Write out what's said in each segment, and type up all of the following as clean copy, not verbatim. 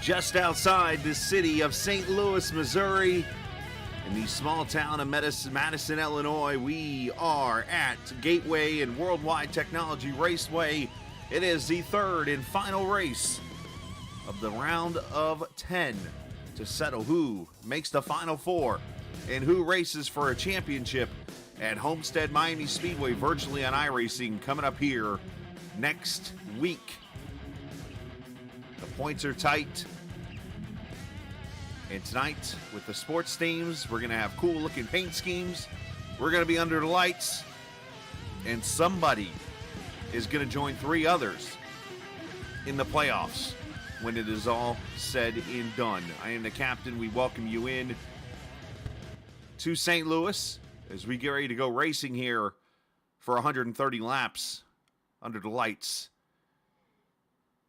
just outside the city of St. Louis, Missouri, in the small town of Madison, Illinois. We are at Gateway and Worldwide Technology Raceway. It is the third and final race of the round of 10 to settle who makes the final four and who races for a championship at Homestead Miami Speedway virtually on iRacing coming up here next week. The points are tight. And tonight, with the sports themes, we're going to have cool-looking paint schemes. We're going to be under the lights. And somebody is going to join three others in the playoffs when it is all said and done. I am the captain. We welcome you in to St. Louis as we get ready to go racing here for 130 laps under the lights.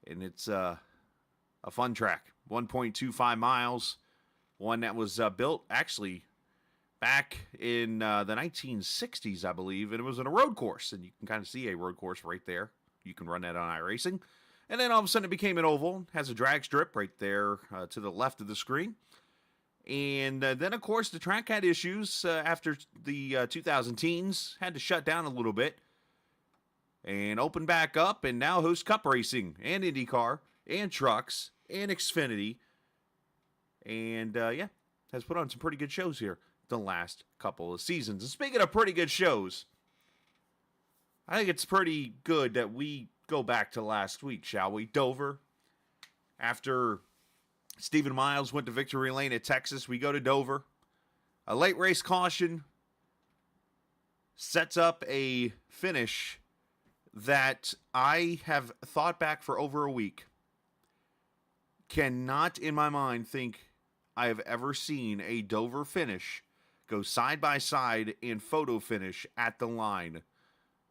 And it's a fun track. 1.25 miles. One that was built actually back in the 1960s, I believe. And it was on a road course. And you can kind of see a road course right there. You can run that on iRacing. And then all of a sudden it became an oval. Has a drag strip right there to the left of the screen. And then, of course, the track had issues after the 2010s. Had to shut down a little bit. And open back up. And now hosts Cup Racing and IndyCar and trucks and Xfinity. And, has put on some pretty good shows here the last couple of seasons. And speaking of pretty good shows, I think it's pretty good that we go back to last week, shall we? Dover. After Stephen Miles went to victory lane at Texas, we go to Dover. A late race caution sets up a finish that I have thought back for over a week. Cannot, in my mind, think I have ever seen a Dover finish go side by side and photo finish at the line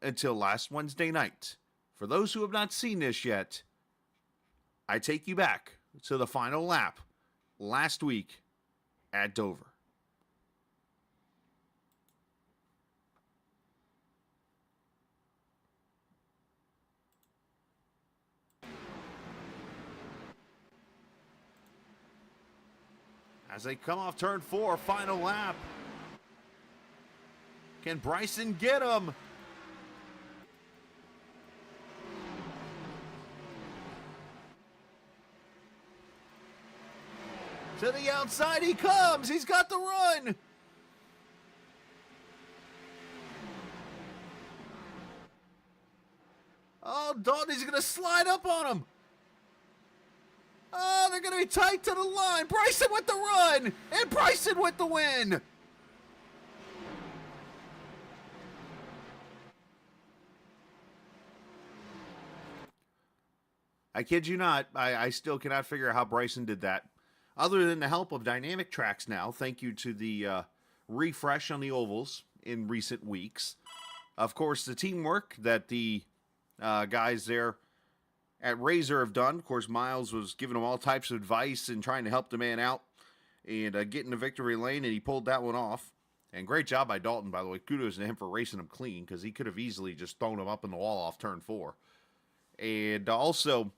until last Wednesday night. For those who have not seen this yet, I take you back to the final lap last week at Dover. As they come off turn 4, final lap. Can Brison get him? To the outside he comes. He's got the run. Oh, Dalton, he's going to slide up on him. Oh, they're going to be tight to the line. Brison with the run. And Brison with the win. I kid you not. I still cannot figure out how Brison did that. Other than the help of dynamic tracks now. Thank you to the refresh on the ovals in recent weeks. Of course, the teamwork that the guys there at Razor have done. Of course, Miles was giving them all types of advice and trying to help the man out and get in the victory lane, and he pulled that one off. And great job by Dalton, by the way. Kudos to him for racing him clean because he could have easily just thrown him up in the wall off turn 4. And also,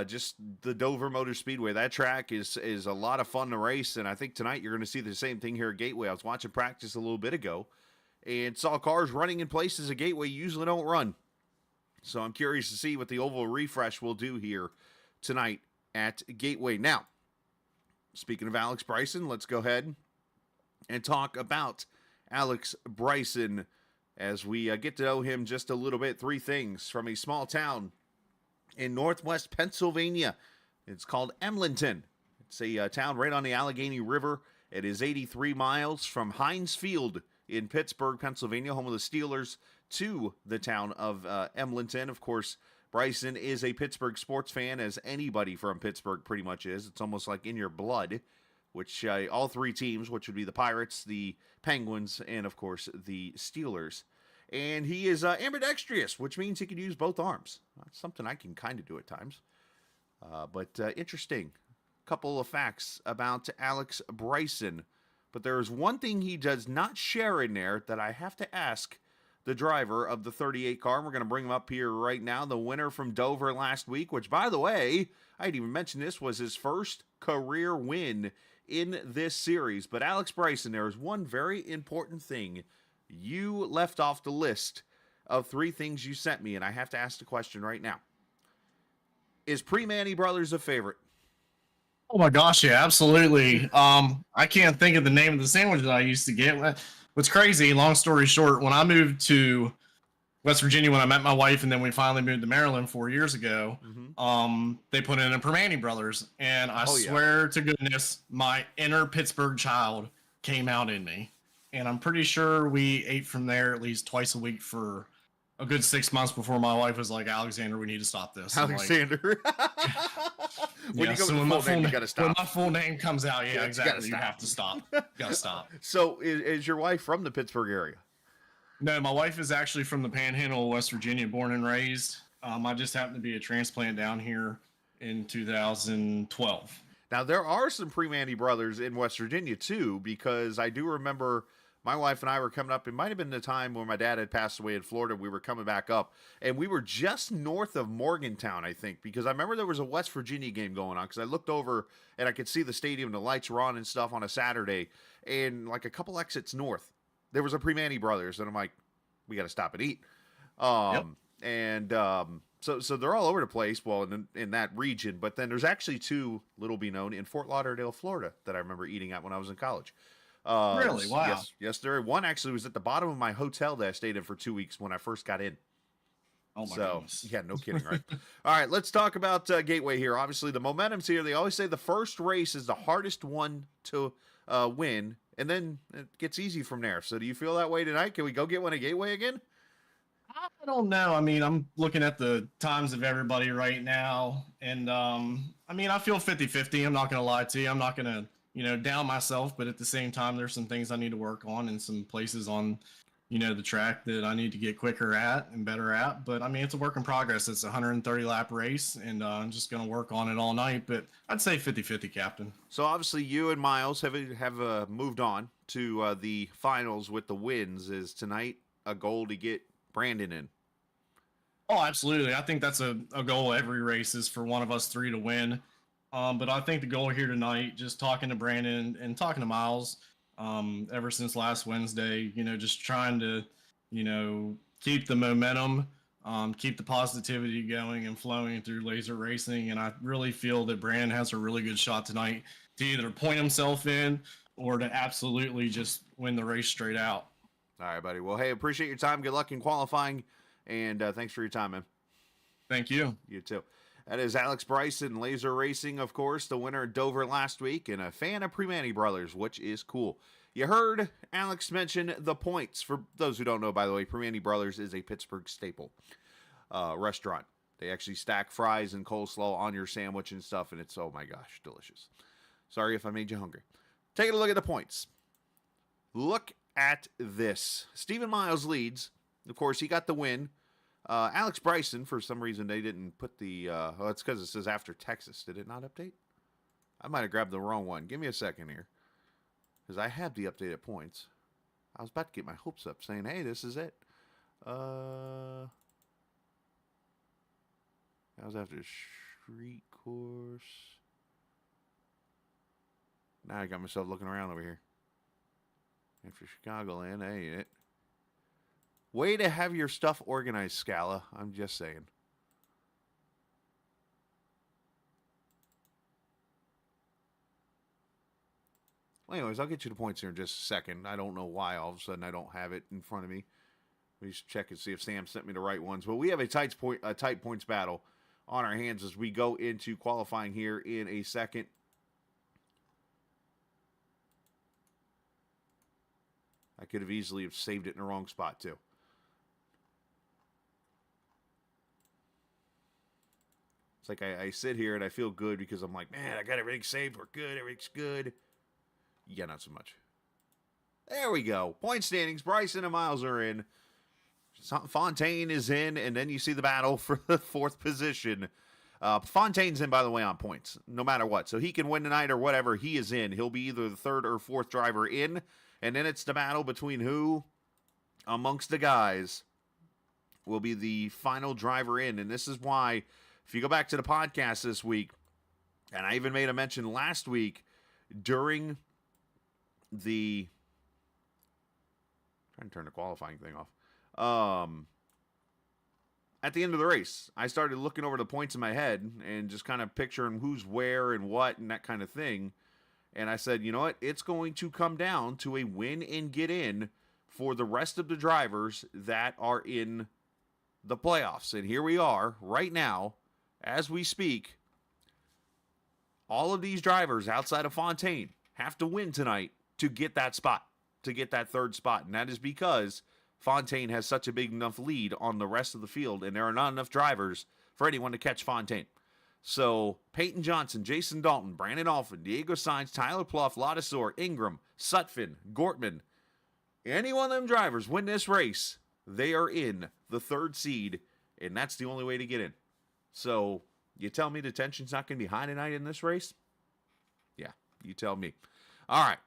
just the Dover Motor Speedway. That track is a lot of fun to race, and I think tonight you're going to see the same thing here at Gateway. I was watching practice a little bit ago and saw cars running in places at Gateway usually don't run. So I'm curious to see what the oval refresh will do here tonight at Gateway. Now, speaking of Alex Brison, let's go ahead and talk about Alex Brison as we get to know him just a little bit. 3 things from a small town in northwest Pennsylvania. It's called Emlenton. It's a town right on the Allegheny River. It is 83 miles from Heinz Field in Pittsburgh, Pennsylvania, home of the Steelers, to the town of Emlenton. Of course, Brison is a Pittsburgh sports fan, as anybody from Pittsburgh pretty much is. It's almost like in your blood, which all 3 teams, which would be the Pirates, the Penguins, and, of course, the Steelers. And he is ambidextrous, which means he can use both arms. That's something I can kind of do at times. But interesting. Couple of facts about Alex Brison. But there is one thing he does not share in there that I have to ask the driver of the 38 car. And we're going to bring him up here right now. The winner from Dover last week, which, by the way, I didn't even mention this, was his first career win in this series. But Alex Brison, there is one very important thing you left off the list of 3 things you sent me, and I have to ask the question right now. Is Pre-Manny Brothers a favorite? Oh my gosh, yeah, absolutely. I can't think of the name of the sandwich that I used to get. What's crazy, long story short, when I moved to West Virginia, when I met my wife, and then we finally moved to Maryland 4 years ago, they put in a Permane Brothers, and I swear to goodness, my inner Pittsburgh child came out in me. And I'm pretty sure we ate from there at least twice a week for a good 6 months before my wife was like, Alexander, we need to stop this. Alexander. When you go with the full name, you got to stop. When my full name comes out, yeah, exactly. You have to stop. Got to stop. So is your wife from the Pittsburgh area? No, my wife is actually from the Panhandle, West Virginia, born and raised. I just happened to be a transplant down here in 2012. Now, there are some Pre-Manny Brothers in West Virginia, too, because I do remember my wife and I were coming up. It might have been the time when my dad had passed away in Florida. We were coming back up, and we were just north of Morgantown, I think, because I remember there was a West Virginia game going on, because I looked over, and I could see the stadium, the lights were on and stuff on a Saturday, and like a couple exits north, there was a Pre-Manny Brothers, and I'm like, we got to stop and eat. And so they're all over the place, well, in that region, but then there's actually 2, little be known, in Fort Lauderdale, Florida, that I remember eating at when I was in college. Really? Wow. Yes, there. One actually was at the bottom of my hotel that I stayed in for 2 weeks when I first got in. Oh, my goodness. Yeah, no kidding, right? All right, let's talk about Gateway here. Obviously, the momentum's here. They always say the first race is the hardest one to win, and then it gets easy from there. So do you feel that way tonight? Can we go get one at Gateway again? I don't know. I mean, I'm looking at the times of everybody right now, and I mean, I feel 50-50. I'm not going to lie to you. I'm not going to down myself, but at the same time, there's some things I need to work on and some places on, the track that I need to get quicker at and better at. But I mean, it's a work in progress. It's a 130 lap race, and I'm just going to work on it all night. But I'd say 50-50, Captain. So obviously you and Miles have moved on to the finals with the wins. Is tonight a goal to get Brandon in? Oh, absolutely. I think that's a goal every race is for one of us 3 to win. But I think the goal here tonight, just talking to Brandon and talking to Miles, ever since last Wednesday, just trying to, keep the momentum, keep the positivity going and flowing through laser racing. And I really feel that Brandon has a really good shot tonight to either point himself in or to absolutely just win the race straight out. All right, buddy. Well, hey, appreciate your time. Good luck in qualifying. And thanks for your time, man. Thank you. You too. That is Alex Brison, Laser Racing, of course, the winner at Dover last week, and a fan of Pre-Manny Brothers, which is cool. You heard Alex mention the points. For those who don't know, by the way, Pre-Manny Brothers is a Pittsburgh staple restaurant. They actually stack fries and coleslaw on your sandwich and stuff, and it's, oh my gosh, delicious. Sorry if I made you hungry. Taking a look at the points. Look at this. Stephen Miles leads. Of course, he got the win. Alex Brison, for some reason, they didn't put the... it's because it says after Texas. Did it not update? I might have grabbed the wrong one. Give me a second here. Because I have the updated points. I was about to get my hopes up, saying, hey, this is it. That was after street course. Now I got myself looking around over here. After Chicagoland, that ain't it. Way to have your stuff organized, Scala. I'm just saying. Well, anyways, I'll get you the points here in just a second. I don't know why all of a sudden I don't have it in front of me. Let me just check and see if Sam sent me the right ones. But we have a tight points battle on our hands as we go into qualifying here in a second. I could have easily have saved it in the wrong spot, too. It's like I sit here and I feel good because I'm like, man, I got everything saved. We're good. Everything's good. Yeah, not so much. There we go. Point standings. Brison and Miles are in. Fontaine is in. And then you see the battle for the 4th position. Fontaine's in, by the way, on points, no matter what. So he can win tonight or whatever. He is in. He'll be either the 3rd or 4th driver in. And then it's the battle between who? amongst the guys will be the final driver in. And this is why, if you go back to the podcast this week, and I even made a mention last week during the... trying to turn the qualifying thing off. At the end of the race, I started looking over the points in my head and just kind of picturing who's where and what and that kind of thing. And I said, you know what? It's going to come down to a win and get in for the rest of the drivers that are in the playoffs. And here we are right now, as we speak. All of these drivers outside of Fontaine have to win tonight to get that spot, to get that third spot. And that is because Fontaine has such a big enough lead on the rest of the field, and there are not enough drivers for anyone to catch Fontaine. So Peyton Johnson, Jason Dalton, Brandon Alphin, Diego Sainz, Tyler Pluff, Ladisor, Ingram, Sutphin, Gortman, any one of them drivers win this race, they are in the third seed, and that's the only way to get in. So you tell me the tension's not going to be high tonight in this race? Yeah, you tell me. All right.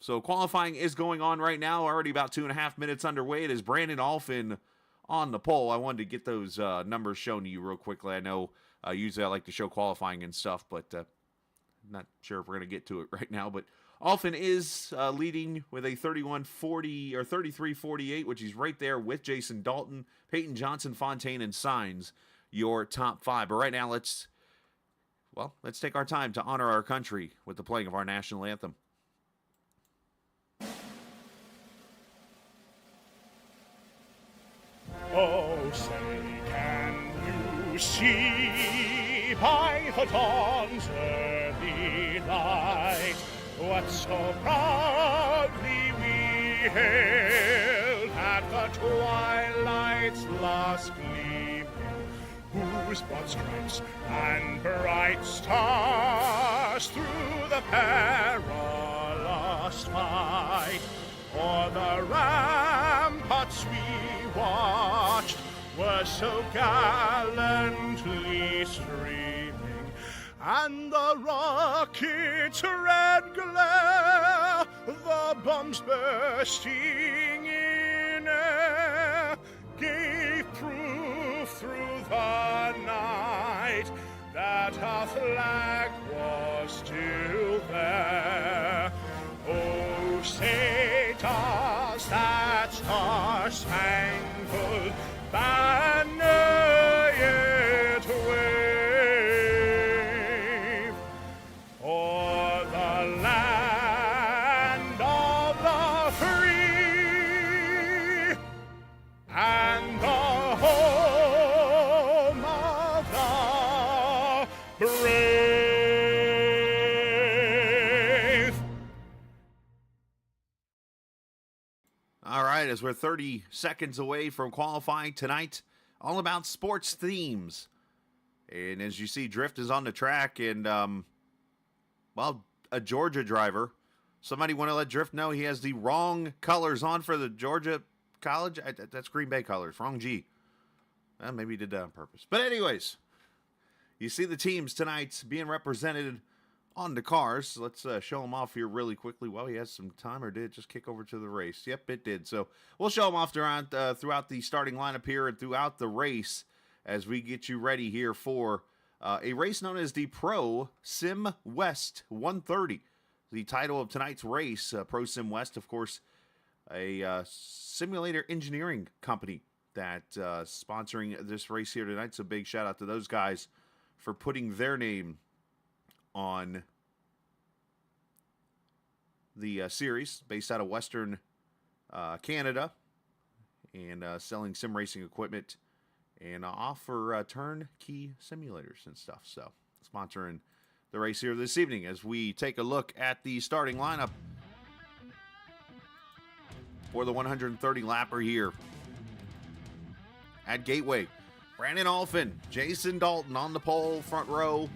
So qualifying is going on right now. Already about 2.5 minutes underway. It is Brandon Alphin on the pole. I wanted to get those numbers shown to you real quickly. I know usually I like to show qualifying and stuff, but not sure if we're going to get to it right now. But Alphin is leading with a 31:40 or 33:48, which he's right there with Jason Dalton, Peyton Johnson, Fontaine, and Sainz, your top five. But right now, let's take our time to honor our country with the playing of our national anthem. Oh, say, can you see by the dawn's early light what so proudly we hailed at the twilight's last gleaming, whose broad stripes and bright stars through the perilous fight o'er the ramparts we watched were so gallantly streaming, and the rocket's red glare, the bombs bursting in air, gave proof through the night that our flag was still there. Oh, say does that star-spangled banner yet wave o'er the land of the free and the home of the brave? All right, as we're 30 seconds away from qualifying tonight, all about sports themes. And as you see, Drift is on the track, and, a Georgia driver. Somebody want to let Drift know he has the wrong colors on for the Georgia College? That's Green Bay colors, wrong G. Well, maybe he did that on purpose. But anyways, you see the teams tonight being represented on the cars. Let's show them off here really quickly. Well, he has some time, or did it just kick over to the race? Yep, it did. So we'll show them off throughout the starting lineup here and throughout the race as we get you ready here for a race known as the Pro Sim West 130. The title of tonight's race, Pro Sim West, of course, a simulator engineering company that sponsoring this race here tonight. So big shout out to those guys for putting their name on the series, based out of Western Canada, and selling sim racing equipment and offer turnkey simulators and stuff. So sponsoring the race here this evening as we take a look at the starting lineup for the 130 lapper here at Gateway. Brandon Alphin, Jason Dalton on the pole, front row.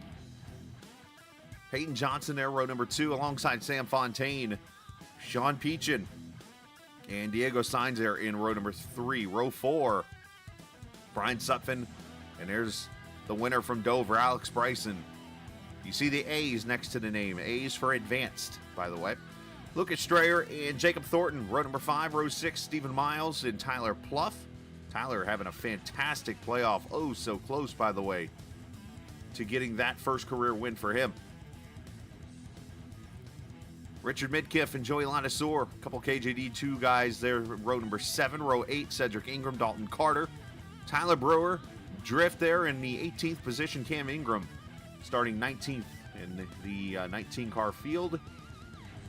Peyton Johnson there, row number 2, alongside Sam Fontaine, Sean Peachin, and Diego Sainz there in row number 3. Row 4, Brian Sutphin, and there's the winner from Dover, Alex Brison. You see the A's next to the name. A's for advanced, by the way. Lucas Strayer and Jacob Thornton. Row number 5, row 6, Stephen Miles and Tyler Pluff. Tyler having a fantastic playoff. Oh, so close, by the way, to getting that first career win for him. Richard Midkiff and Joey Ladisor. A couple KJD2 guys there. Row number 7, row 8, Cedric Ingram, Dalton Carter. Tyler Brewer, drift there in the 18th position. Cam Ingram starting 19th in the 19-car field.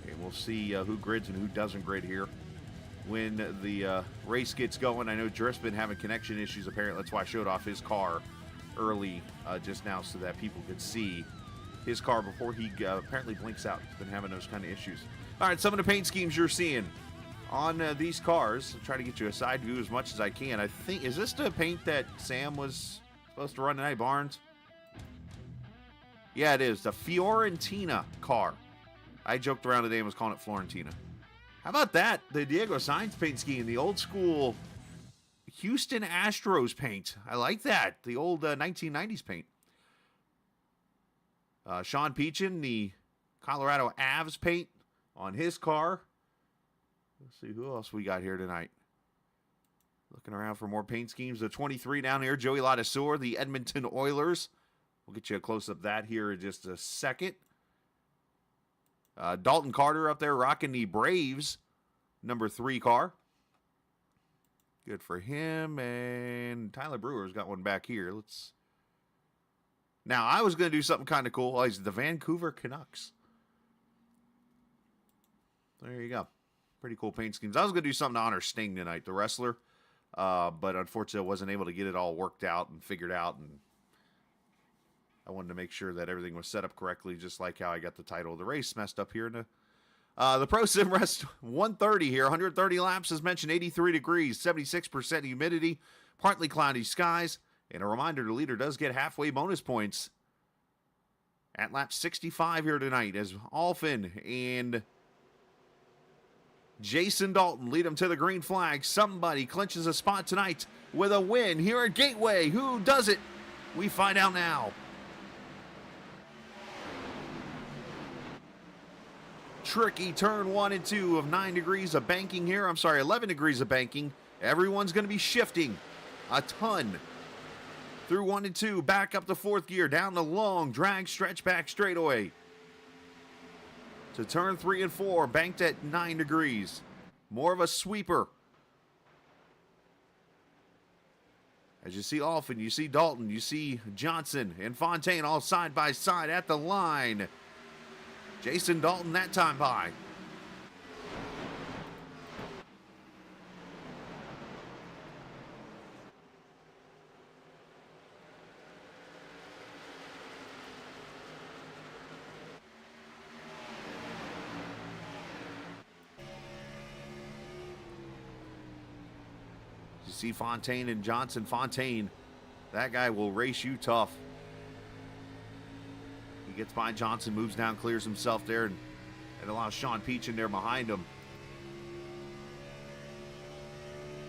And we'll see who grids and who doesn't grid here when the race gets going. I know Drift's been having connection issues, apparently. That's why I showed off his car early just now so that people could see his car before he apparently blinks out. He's been having those kind of issues. All right, some of the paint schemes you're seeing on these cars. I'll try to get you a side view as much as I can. I think, is this the paint that Sam was supposed to run tonight, Barnes? Yeah, it is. The Fiorentina car. I joked around today and was calling it Florentina. How about that? The Diego Sainz paint scheme, the old school Houston Astros paint. I like that. The old 1990s paint. Sean Peachin, the Colorado Avs paint on his car. Let's see who else we got here tonight. Looking around for more paint schemes. The 23 down here, Joey Ladisor, the Edmonton Oilers. We'll get you a close-up of that here in just a second. Dalton Carter up there rocking the Braves number 3 car. Good for him. And Tyler Brewer's got one back here. Now, I was going to do something kind of cool. Oh, he's the Vancouver Canucks. There you go. Pretty cool paint schemes. I was going to do something to honor Sting tonight, the wrestler. But unfortunately, I wasn't able to get it all worked out and figured out. And I wanted to make sure that everything was set up correctly, just like how I got the title of the race messed up here in the Pro Sim Rest 130 here. 130 laps, as mentioned, 83 degrees, 76% humidity, partly cloudy skies. And a reminder, the leader does get halfway bonus points at lap 65 here tonight as Alfin and Jason Dalton lead him to the green flag. Somebody clinches a spot tonight with a win here at Gateway. Who does it? We find out now. Tricky turn 1 and 2 of 9 degrees of banking here. 11 degrees of banking. Everyone's going to be shifting a ton through 1 and 2, back up to 4th gear, down the long drag stretch back straightaway to turn 3 and 4, banked at 9 degrees. More of a sweeper. As you see Alfin, you see Dalton, you see Johnson and Fontaine all side by side at the line. Jason Dalton that time by. You see Fontaine and Johnson. Fontaine, that guy will race you tough. He gets by Johnson, moves down, clears himself there, and allows Sean Peach in there behind him.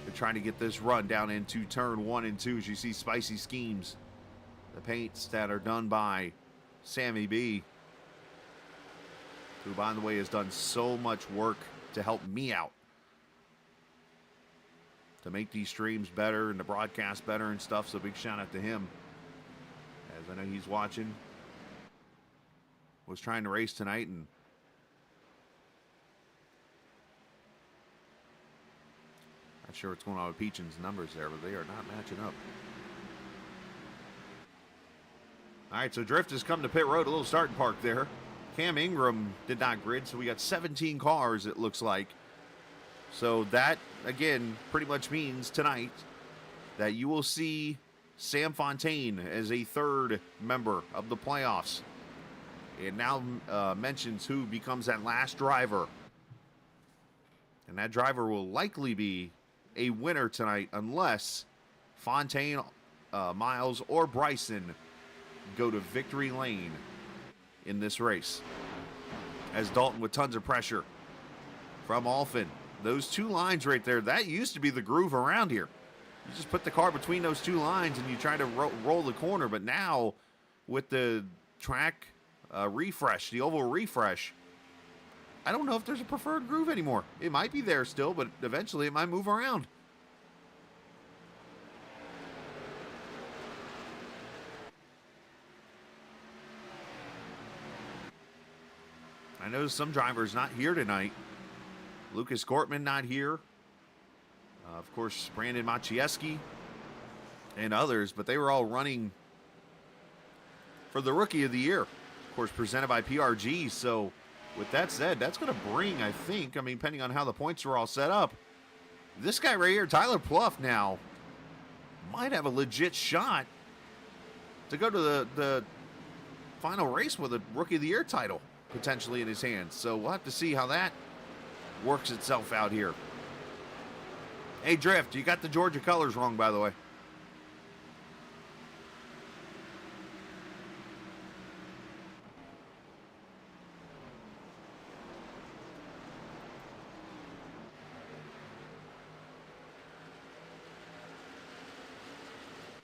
They're trying to get this run down into turn 1 and 2 as you see spicy schemes. The paints that are done by Sammy B, who, by the way, has done so much work to help me out, to make these streams better and the broadcast better and stuff. So big shout out to him, as I know he's watching. Was trying to race tonight, and not sure what's going on with Peachin's numbers there, but they are not matching up. All right, so Drift has come to pit road, a little starting park there. Cam Ingram did not grid, so we got 17 cars, it looks like. So that, again, pretty much means tonight that you will see Sam Fontaine as a 3rd member of the playoffs. It now mentions who becomes that last driver. And that driver will likely be a winner tonight unless Fontaine, Miles, or Brison go to victory lane in this race. As Dalton with tons of pressure from Alfin. Those 2 lines right there, that used to be the groove around here. You just put the car between those 2 lines and you try to roll the corner. But now with the track refresh, the oval refresh, I don't know if there's a preferred groove anymore. It might be there still, but eventually it might move around. I know some drivers not here tonight. Lucas Gortman not here. Of course, Brandon Maciejewski and others, but they were all running for the Rookie of the Year. Of course, presented by PRG. So, with that said, that's going to bring, I think, I mean, depending on how the points are all set up, this guy right here, Tyler Pluff, now might have a legit shot to go to the final race with a Rookie of the Year title potentially in his hands. So, we'll have to see how that works itself out here. Hey, Drift, you got the Georgia colors wrong, by the way.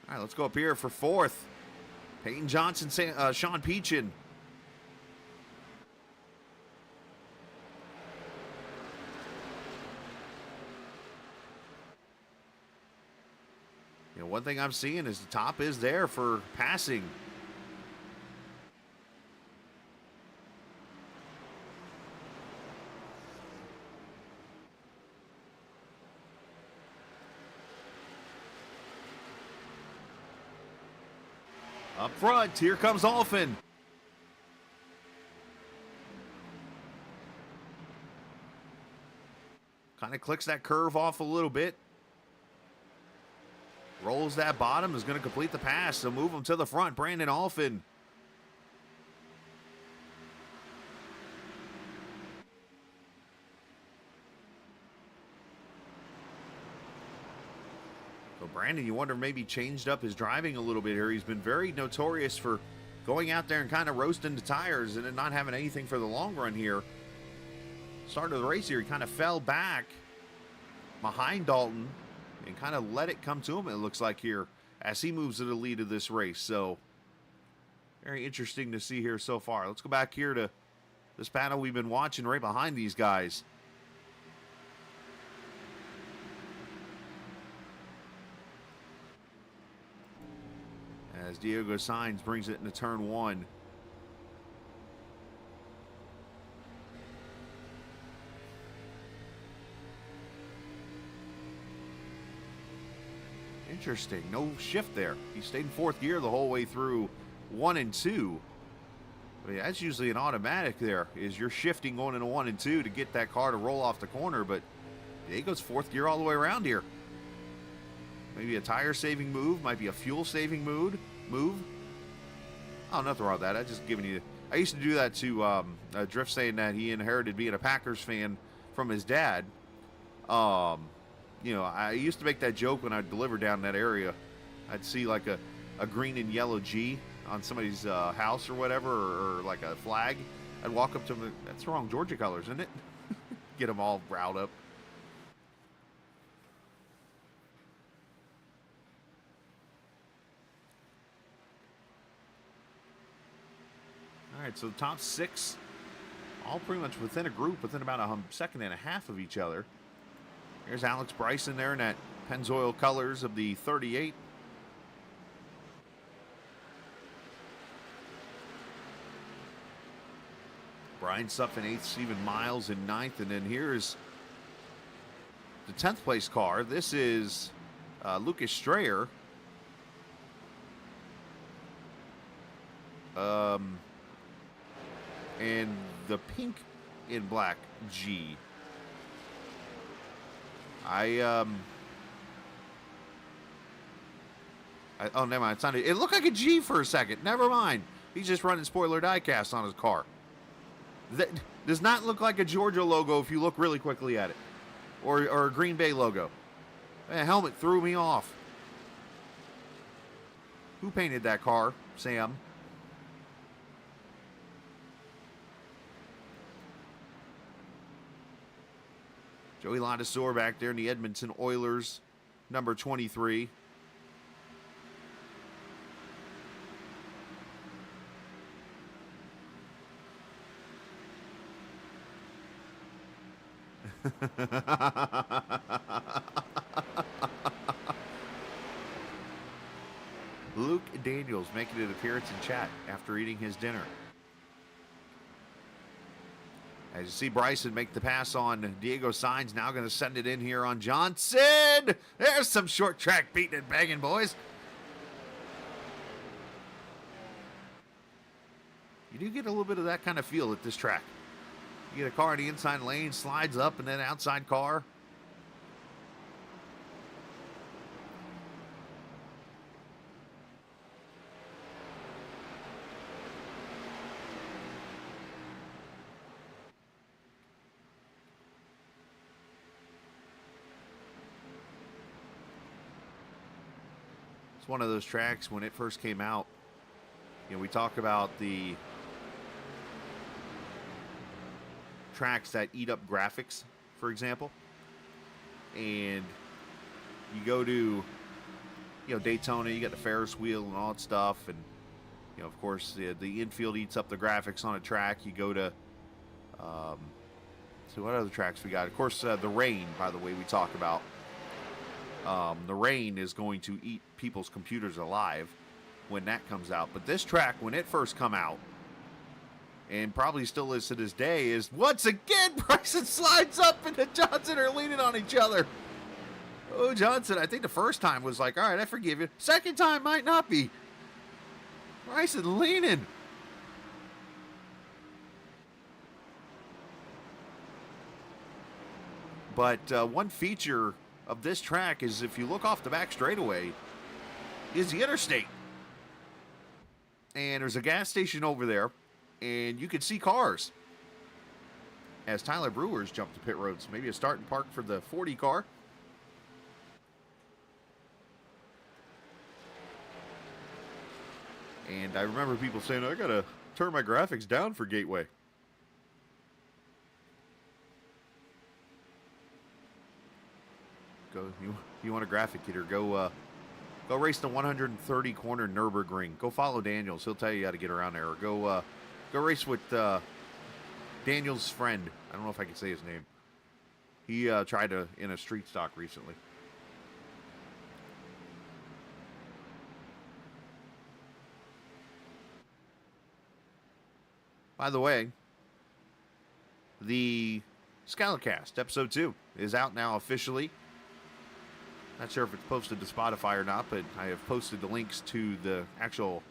All right, let's go up here for fourth. Peyton Johnson, Sean Peachin. You know, one thing I'm seeing is the top is there for passing. Up front, here comes Alphin. Kind of clicks that curve off a little bit. Rolls that bottom, is going to complete the pass. So move him to the front, Brandon Alphin. So Brandon, you wonder maybe changed up his driving a little bit here. He's been very notorious for going out there and kind of roasting the tires and then not having anything for the long run here. Start of the race here, he kind of fell back behind Dalton and kind of let it come to him, it looks like here, as he moves to the lead of this race. So very interesting to see here so far. Let's go back here to this panel we've been watching right behind these guys. As Diego Sainz brings it into turn one. Interesting. No shift there. He stayed in fourth gear the whole way through 1 and 2. I mean, that's usually an automatic there, is you're shifting going into 1 and 2 to get that car to roll off the corner, but Diego's fourth gear all the way around here. Maybe a tire saving move, might be a fuel saving move. Oh, nothing wrong with that. I just giving you. I used to do that to Drift, saying that he inherited being a Packers fan from his dad. You know, I used to make that joke when I'd deliver down in that area. I'd see like a green and yellow G on somebody's house or whatever, or like a flag. I'd walk up to them. That's wrong, Georgia colors, isn't it? Get them all riled up. All right, so the top six, all pretty much within a group, within about a second and a half of each other. Here's Alex Brison there in that Pennzoil colors of the 38. Brian Suff in 8th, Stephen Miles in 9th, and then here's the 10th place car. This is Lucas Strayer. And the pink in black G. Oh, never mind. It looked like a G for a second. Never mind. He's just running spoiler diecast on his car. That does not look like a Georgia logo if you look really quickly at it. Or a Green Bay logo. That helmet threw me off. Who painted that car? Sam. Joey Ladisor back there in the Edmonton Oilers, number 23. Luke Daniels making an appearance in chat after eating his dinner. As you see Brison make the pass on Diego Sainz, now going to send it in here on Johnson. There's some short track beating and banging, boys. You do get a little bit of that kind of feel at this track. You get a car in the inside lane, slides up, and then outside car. It's one of those tracks when it first came out. You know, we talk about the tracks that eat up graphics, for example. And you go to, you know, Daytona, you got the Ferris wheel and all that stuff. And, you know, of course, the infield eats up the graphics on a track. You go to, so what other tracks we got? Of course, the rain, by the way, we talk about. The rain is going to eat people's computers alive when that comes out. But this track, when it first come out, and probably still is to this day, is once again Brison slides up and Johnson are leaning on each other. Oh, Johnson, I think the first time was like, all right, I forgive you. Second time might not be. Brison leaning. But one feature of this track is if you look off the back straightaway is the interstate. And there's a gas station over there, and you can see cars. As Tyler Brewer's jumped to pit roads, maybe a start and park for the 40 car. And I remember people saying, I gotta turn my graphics down for Gateway. Go, you want a graphic hitter? Go race the 130 corner Nürburgring. Go follow Daniels. He'll tell you how to get around there. Or go race with Daniels' friend. I don't know if I can say his name. He tried to in a street stock recently. By the way, the Scalicast episode 2 is out now officially. Not sure if it's posted to Spotify or not, but I have posted the links to the actual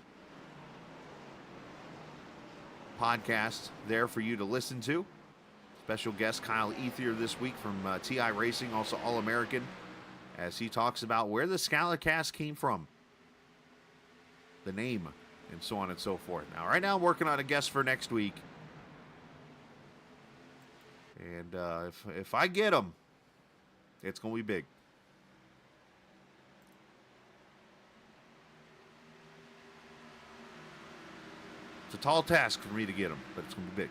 podcast there for you to listen to. Special guest Kyle Ethier this week from TI Racing, also All-American, as he talks about where the Scalicast came from, the name, and so on and so forth. Now, right now I'm working on a guest for next week. And if I get him, it's going to be big. It's a tall task for me to get him, but it's going to be big.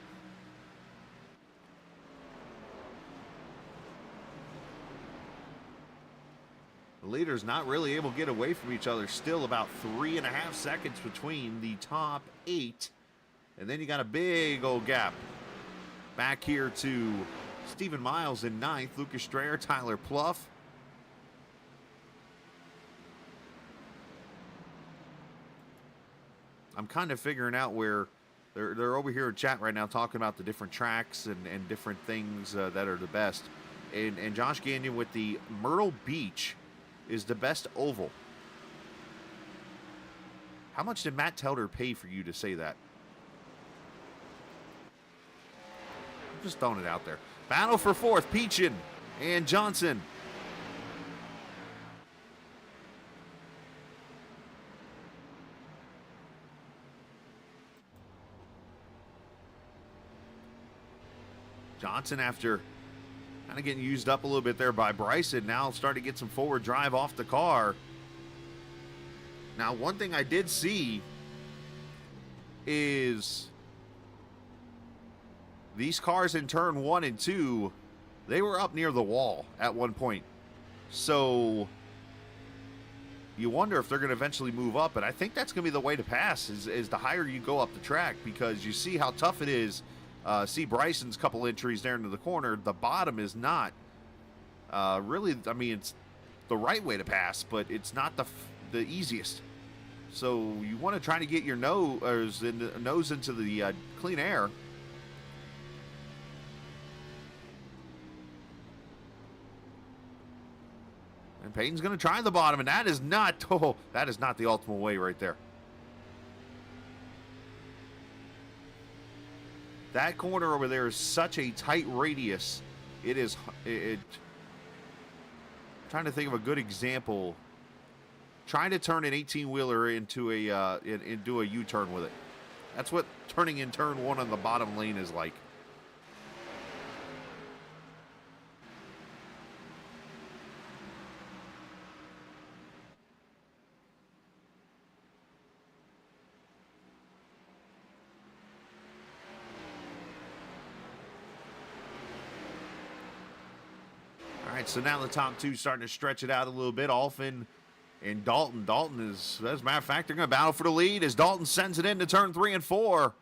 The leaders not really able to get away from each other. Still about 3.5 seconds between the top 8. And then you got a big old gap. Back here to Stephen Miles in 9th. Lucas Strayer, Tyler Pluff. I'm kind of figuring out where they're over here in chat right now talking about the different tracks and different things that are the best. And Josh Gagnon with the Myrtle Beach is the best oval. How much did Matt Telder pay for you to say that? I'm just throwing it out there. Battle for 4th, Peachin and Johnson. Johnson, after kind of getting used up a little bit there by Brison, now starting to get some forward drive off the car. Now, one thing I did see is these cars in turn 1 and 2, they were up near the wall at one point. So you wonder if they're going to eventually move up, and I think that's going to be the way to pass is the higher you go up the track, because you see how tough it is see Brison's couple entries there into the corner. The bottom is not really, I mean, it's the right way to pass, but it's not the easiest. So you want to try to get your nose into the clean air. And Peyton's going to try the bottom, and that is not the ultimate way right there. That corner over there is such a tight radius. Trying to think of a good example. Trying to turn an 18-wheeler into a U-turn with it. That's what turning in turn 1 on the bottom lane is like. All right, so now the top two starting to stretch it out a little bit. Alphin and Dalton. Dalton is, as a matter of fact, they're going to battle for the lead as Dalton sends it into turn 3 and 4.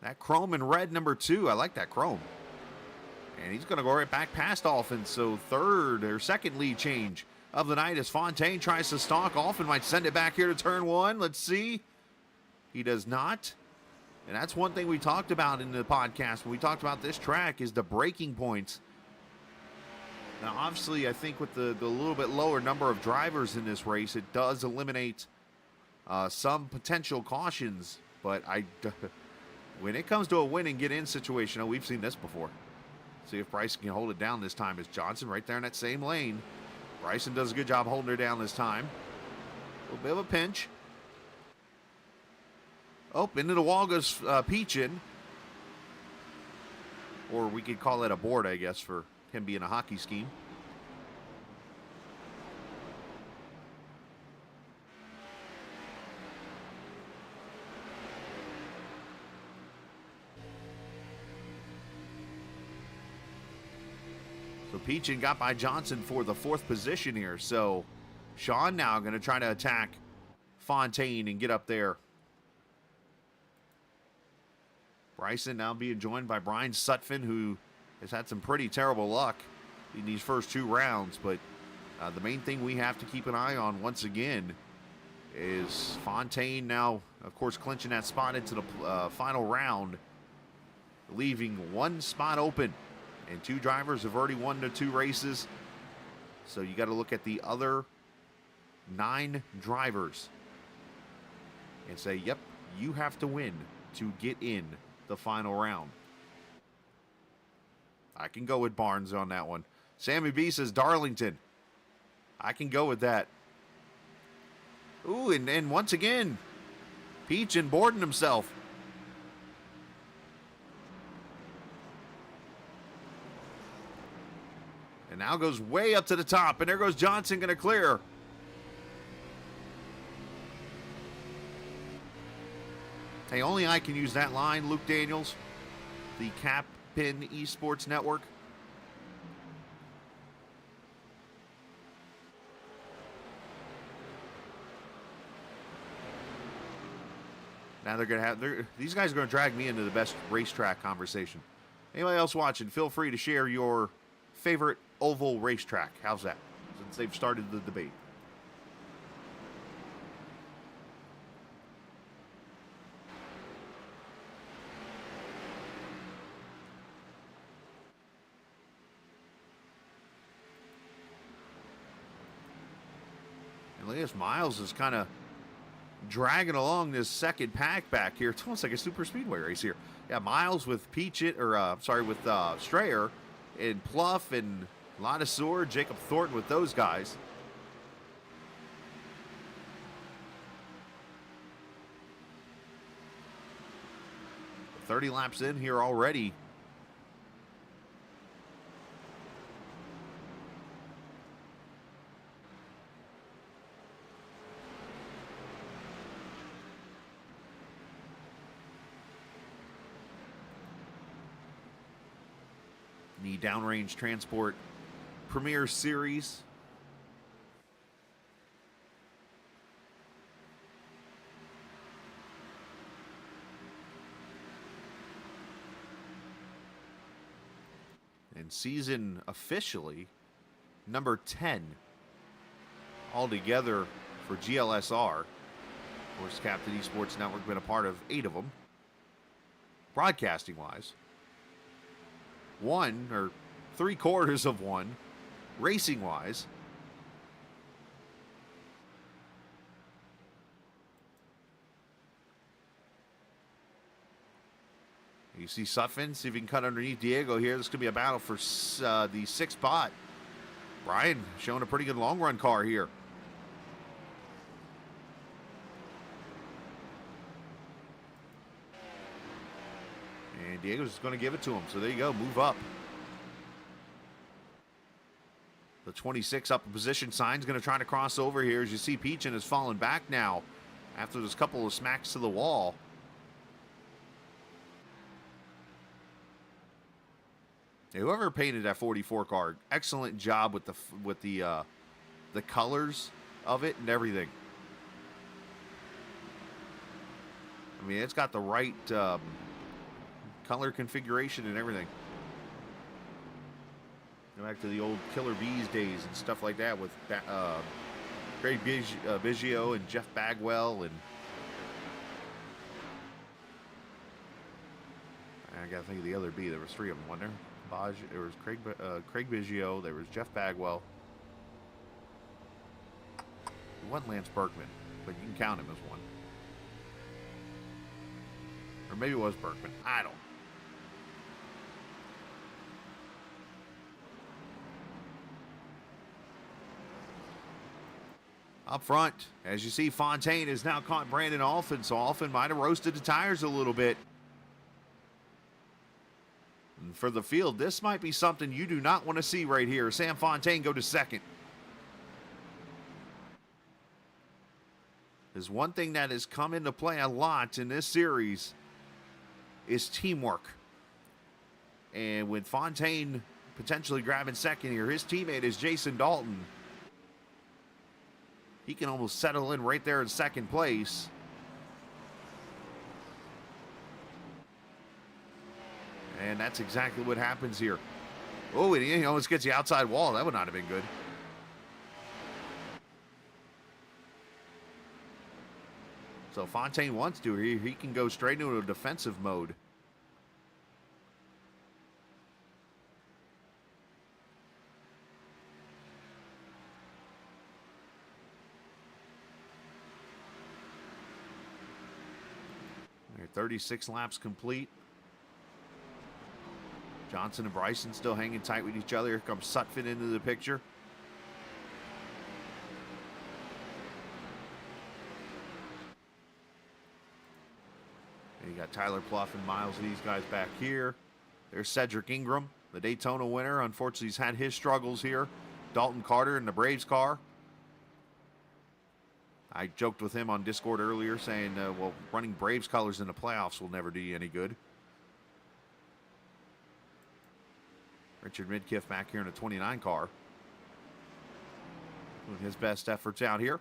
That chrome and red number 2. I like that chrome. And he's going to go right back past Alphin. So second lead change of the night as Fontaine tries to stalk. Alphin might send it back here to turn 1. Let's see. He does not. And that's one thing we talked about in the podcast when we talked about this track is the braking points. Now, obviously, I think with the little bit lower number of drivers in this race, it does eliminate some potential cautions. But when it comes to a win and get in situation, we've seen this before. See if Brison can hold it down this time. As Johnson right there in that same lane. Brison does a good job holding her down this time. A little bit of a pinch. Oh, into the wall goes Peachin. Or we could call it a board, I guess, for him being a hockey scheme. So Peachin got by Johnson for the 4th position here. So Sean now going to try to attack Fontaine and get up there. Brison now being joined by Brian Sutphin, who has had some pretty terrible luck in these first 2 rounds, but the main thing we have to keep an eye on once again is Fontaine now, of course, clinching that spot into the final round, leaving 1 spot open, and 2 drivers have already won the 2 races, so you got to look at the other 9 drivers and say, yep, you have to win to get in the final round. I can go with Barnes on that one. Sammy B says Darlington. I can go with that. Ooh, and once again, Peachin boarding himself. And now goes way up to the top, and there goes Johnson going to clear. Hey, only I can use that line, Luke Daniels, the Pin Esports Network. Now they're going to have, these guys are going to drag me into the best racetrack conversation. Anybody else watching, feel free to share your favorite oval racetrack. How's that? Since they've started the debate. Elias Miles is kind of dragging along this second pack back here. It's almost like a super speedway race here. Yeah, Miles with with Strayer and Pluff and Ladisor, Jacob Thornton with those guys. "30 laps in here already. The Downrange Transport Premier Series. And season officially number 10 altogether for GLSR. Of course, Captain Esports Network been a part of 8 of them, broadcasting-wise. 1 or 3/4 of one, racing-wise. You see Sutphin, see if he can cut underneath Diego here. This could be a battle for the 6th spot. Brian showing a pretty good long run car here. And Diego's just going to give it to him. So there you go, move up. The 26 up in position sign's going to try to cross over here. As you see, Peachin has fallen back now after this couple of smacks to the wall. Whoever painted that 44 car, excellent job with the colors of it and everything. I mean, it's got the right color configuration and everything. Go back to the old Killer Bees days and stuff like that with Craig Biggio and Jeff Bagwell, and I gotta think of the other B. There was 3 of them, wasn't there? There was Craig Biggio. There was Jeff Bagwell. It wasn't Lance Berkman, but you can count him as one. Or maybe it was Berkman. I don't. Up front, as you see, Fontaine has now caught Brandon Alphin, so Alphin might have roasted the tires a little bit. And for the field, this might be something you do not want to see right here. Sam Fontaine go to 2nd. There's one thing that has come into play a lot in this series is teamwork. And with Fontaine potentially grabbing 2nd here, his teammate is Jason Dalton. He can almost settle in right there in 2nd place. And that's exactly what happens here. Oh, and he almost gets the outside wall. That would not have been good. So Fontaine wants to. He can go straight into a defensive mode. There, 36 laps complete. Johnson and Brison still hanging tight with each other. Here comes Sutphin into the picture. And you got Tyler Pluff and Miles, these guys back here. There's Cedric Ingram, the Daytona winner. Unfortunately, he's had his struggles here. Dalton Carter in the Braves car. I joked with him on Discord earlier saying, well, running Braves colors in the playoffs will never do you any good. Richard Midkiff back here in a 29 car. Doing his best efforts out here.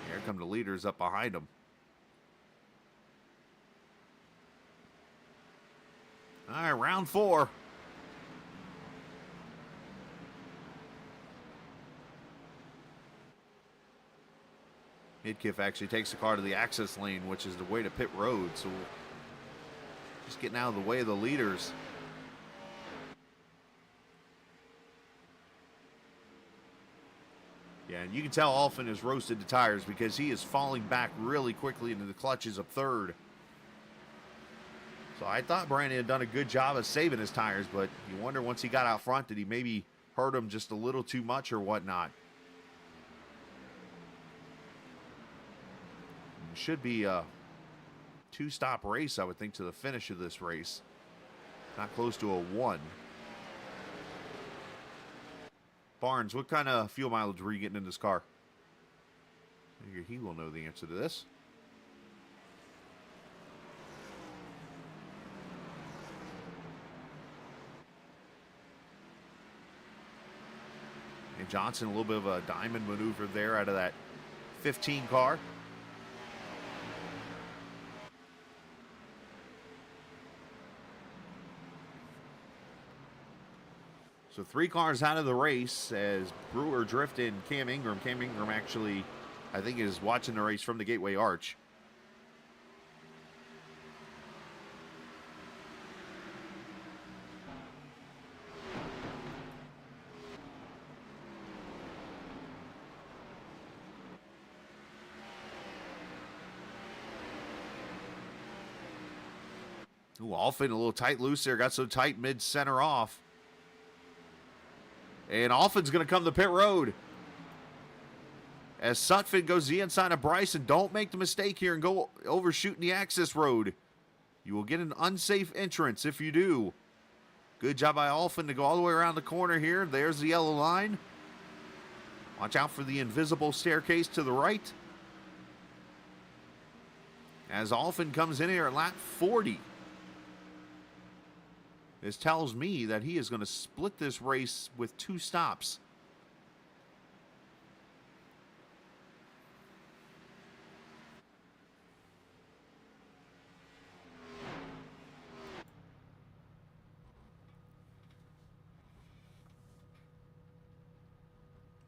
Here come the leaders up behind him. All right, round 4. Midkiff actually takes the car to the access lane, which is the way to pit road. So just getting out of the way of the leaders. Yeah, and you can tell Alphin has roasted the tires because he is falling back really quickly into the clutches of 3rd. So I thought Brandon had done a good job of saving his tires, but you wonder once he got out front, did he maybe hurt him just a little too much or whatnot? It should be a 2-stop race, I would think, to the finish of this race. Not close to a 1. Barnes, what kind of fuel mileage were you getting in this car? He will know the answer to this. And Johnson, a little bit of a diamond maneuver there out of that 15 car. So 3 cars out of the race as Brewer Drift and Cam Ingram. Cam Ingram actually, I think, is watching the race from the Gateway Arch. Ooh, Alfin a little tight loose there. Got so tight mid-center off. And Alfin's going to come to pit road. As Sutphin goes the inside of Brison. Don't make the mistake here and go overshooting the access road. You will get an unsafe entrance if you do. Good job by Alfin to go all the way around the corner here. There's the yellow line. Watch out for the invisible staircase to the right. As Alfin comes in here at lap 40. This tells me that he is going to split this race with 2 stops.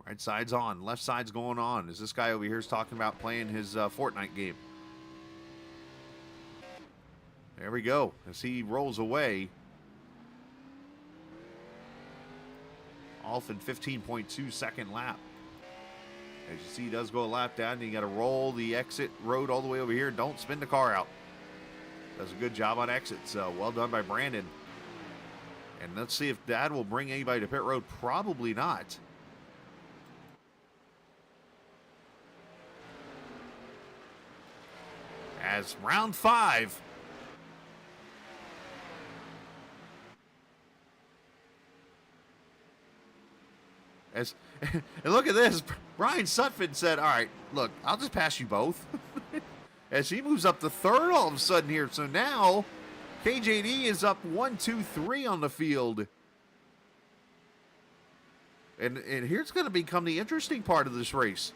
Right side's on, left side's going on. As this guy over here is talking about playing his Fortnite game. There we go. As he rolls away. Alfin 15.2 second lap. As you see, he does go a lap down. And you got to roll the exit road all the way over here. Don't spin the car out. Does a good job on exits. Well done by Brandon. And let's see if that will bring anybody to pit road. Probably not. As round 5. And look at this. Brian Sutphin said, all right, look, I'll just pass you both. As he moves up to 3rd all of a sudden here. So now KJD is up 1, 2, 3 on the field. And here's going to become the interesting part of this race.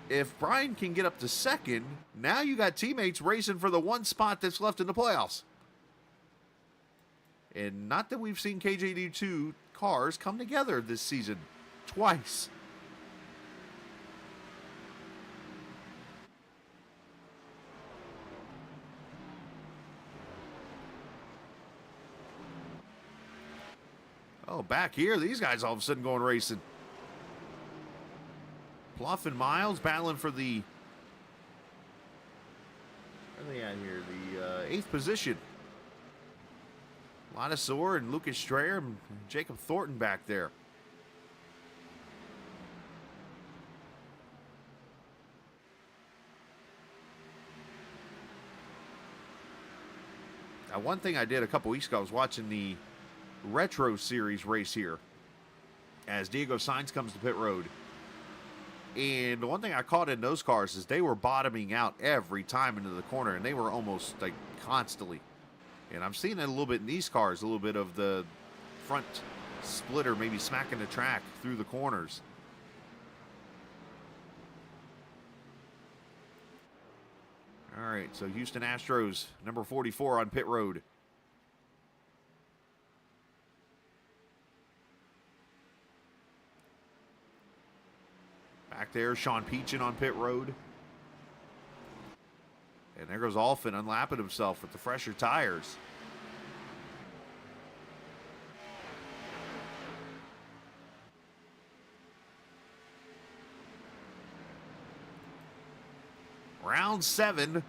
If Brian can get up to 2nd, now you got teammates racing for the 1 spot that's left in the playoffs. And not that we've seen KJD2 cars come together this season twice. Oh, back here, these guys all of a sudden going racing. Pluff and Miles battling for the, where are they at here? The 8th position. Lonosaur and Lucas Strayer and Jacob Thornton back there. Now, one thing I did a couple weeks ago, I was watching the Retro Series race here as Diego Sainz comes to pit road. And the one thing I caught in those cars is they were bottoming out every time into the corner, and they were almost like constantly. And I'm seeing it a little bit in these cars, a little bit of the front splitter maybe smacking the track through the corners. All right, so Houston Astros, number 44 on pit road. Back there, Sean Peachin on pit road. And there goes Alfin unlapping himself with the fresher tires. Round 7.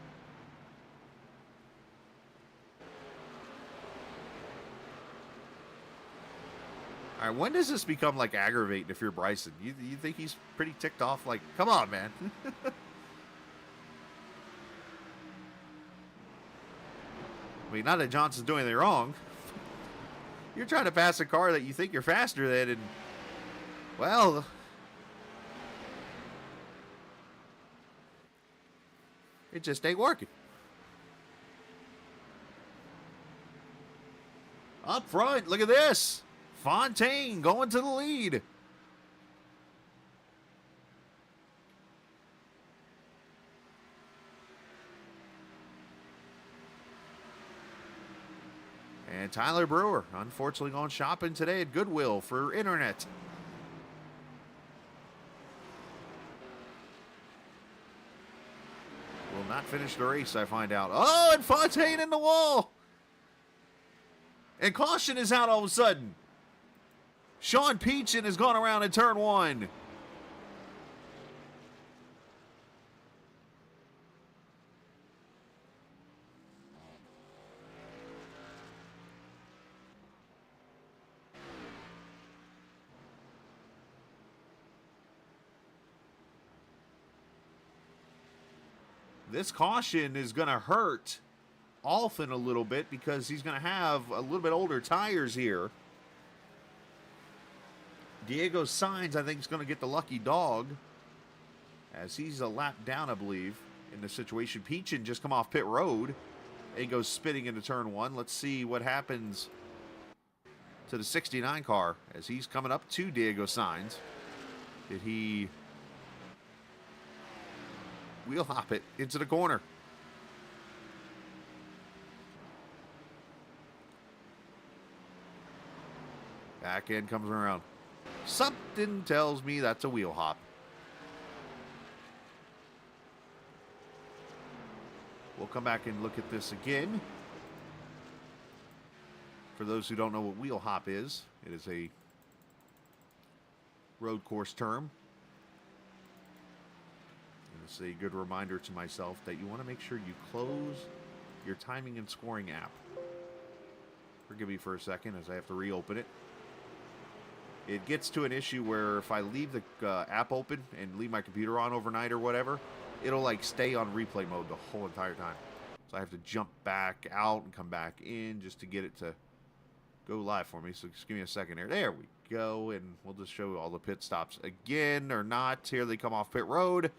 All right, when does this become like aggravating if you're Brison? You think he's pretty ticked off? Like, come on, man. I mean, not that Johnson's doing anything wrong. You're trying to pass a car that you think you're faster than, and, well, it just ain't working. Up front, look at this. Fontaine going to the lead. And Tyler Brewer, unfortunately, going shopping today at Goodwill for internet. Will not finish the race, I find out. Oh, and Fontaine in the wall. And caution is out all of a sudden. Sean Peachin has gone around in turn 1. This caution is going to hurt Alphin a little bit because he's going to have a little bit older tires here. Diego Sainz, I think, is going to get the lucky dog as he's a lap down, I believe, in the situation. Peachin just come off pit road and goes spitting into turn 1. Let's see what happens to the 69 car as he's coming up to Diego Sainz. Did he wheel hop it into the corner? Back end comes around. Something tells me that's a wheel hop. We'll come back and look at this again. For those who don't know what wheel hop is, it is a road course term. It's a good reminder to myself that you want to make sure you close your timing and scoring app. Forgive me for a second as I have to reopen it. It gets to an issue where if I leave the app open and leave my computer on overnight or whatever, it'll like stay on replay mode the whole entire time. So I have to jump back out and come back in just to get it to go live for me. So just give me a second here. There we go. And we'll just show all the pit stops again or not. Here they come off pit road.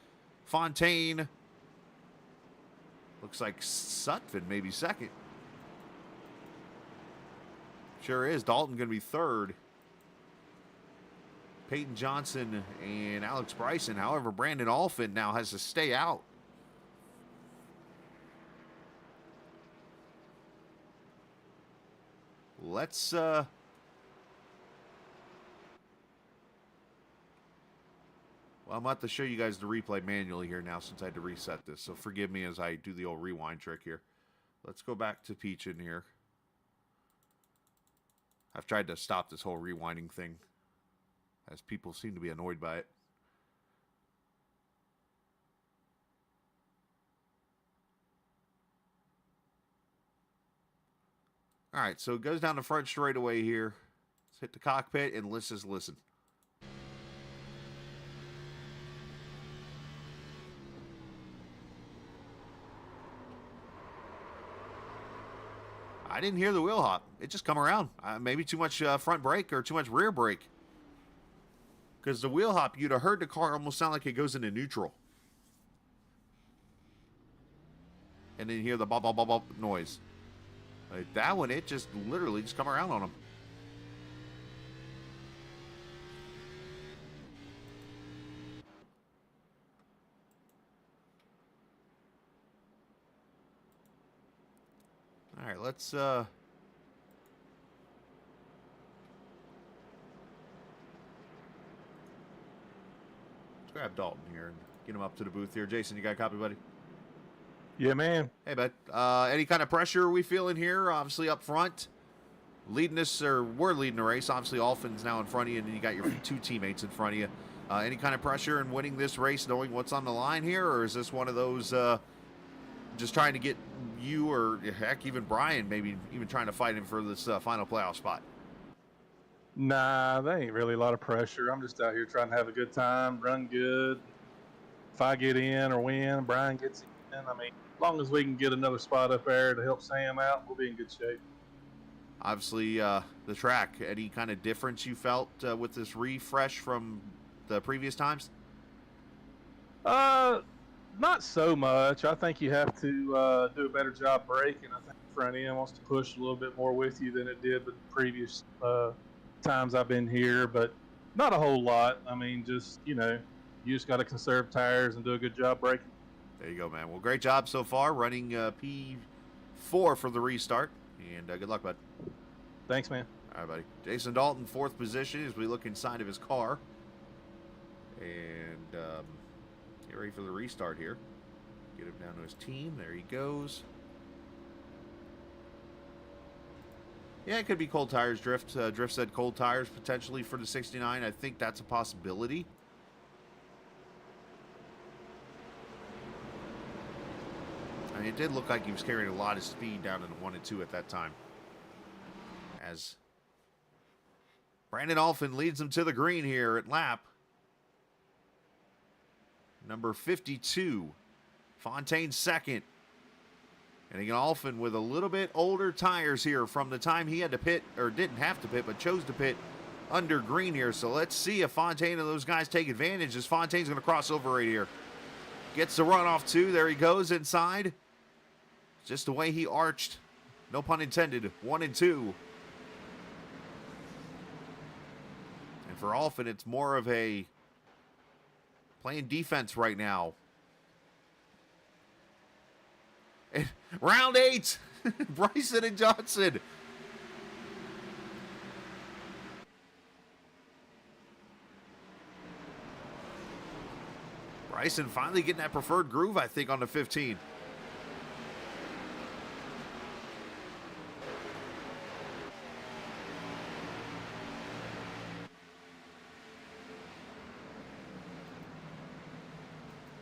Fontaine. Looks like Sutphin maybe second. Sure is. Dalton going to be third. Peyton Johnson and Alex Brison. However, Brandon Alphin now has to stay out. Let's well, I'm about to show you guys the replay manually here now since I had to reset this. So forgive me as I do the old rewind trick here. Let's go back to Peachin here. I've tried to stop this whole rewinding thing as people seem to be annoyed by it. All right, so it goes down the front straightaway here. Let's hit the cockpit and let's just listen. I didn't hear the wheel hop. It just come around. Maybe too much front brake or too much rear brake. Because the wheel hop, you'd have heard the car almost sound like it goes into neutral. And then you hear the bop, bop, bop, bop noise. Like that one, it just literally just come around on them. All right, let's grab Dalton here and get him up to the booth here. Jason, you got a copy, buddy? Yeah, man. Hey, bud. Any kind of pressure we feeling here? Obviously up front, leading this, or we're leading the race. Obviously, Alphin's now in front of you, and then you got your two teammates in front of you. Any kind of pressure in winning this race, knowing what's on the line here, or is this one of those just trying to get you, or heck, even Brian, maybe even trying to fight him for this final playoff spot? Nah, there ain't really a lot of pressure. I'm just out here trying to have a good time, run good. If I get in or win, Brian gets in. I mean, as long as we can get another spot up there to help Sam out, we'll be in good shape. Obviously, the track, any kind of difference you felt with this refresh from the previous times? Not so much. I think you have to do a better job braking. I think the front end wants to push a little bit more with you than it did with the previous times I've been here, but not a whole lot. I mean, just, you know, you just got to conserve tires and do a good job braking. There you go, man. Well, great job so far, running P4 for the restart. And good luck, bud. Thanks, man. All right, buddy. Jason Dalton, 4th position as we look inside of his car. And get ready for the restart here. Get him down to his team. There he goes. Yeah, it could be cold tires, Drift. Drift said cold tires potentially for the 69. I think that's a possibility. I mean, it did look like he was carrying a lot of speed down in the 1 and 2 at that time. As Brandon Alphin leads them to the green here at lap number 52. Fontaine second. And again, Alphin with a little bit older tires here from the time he had to pit, or didn't have to pit, but chose to pit under green here. So let's see if Fontaine and those guys take advantage as Fontaine's going to cross over right here. Gets the runoff too. There he goes inside. Just the way he arched. No pun intended. 1 and 2. And for Alphin, it's more of a playing defense right now. And round 8. Brison and Johnson. Brison finally getting that preferred groove, I think, on the 15.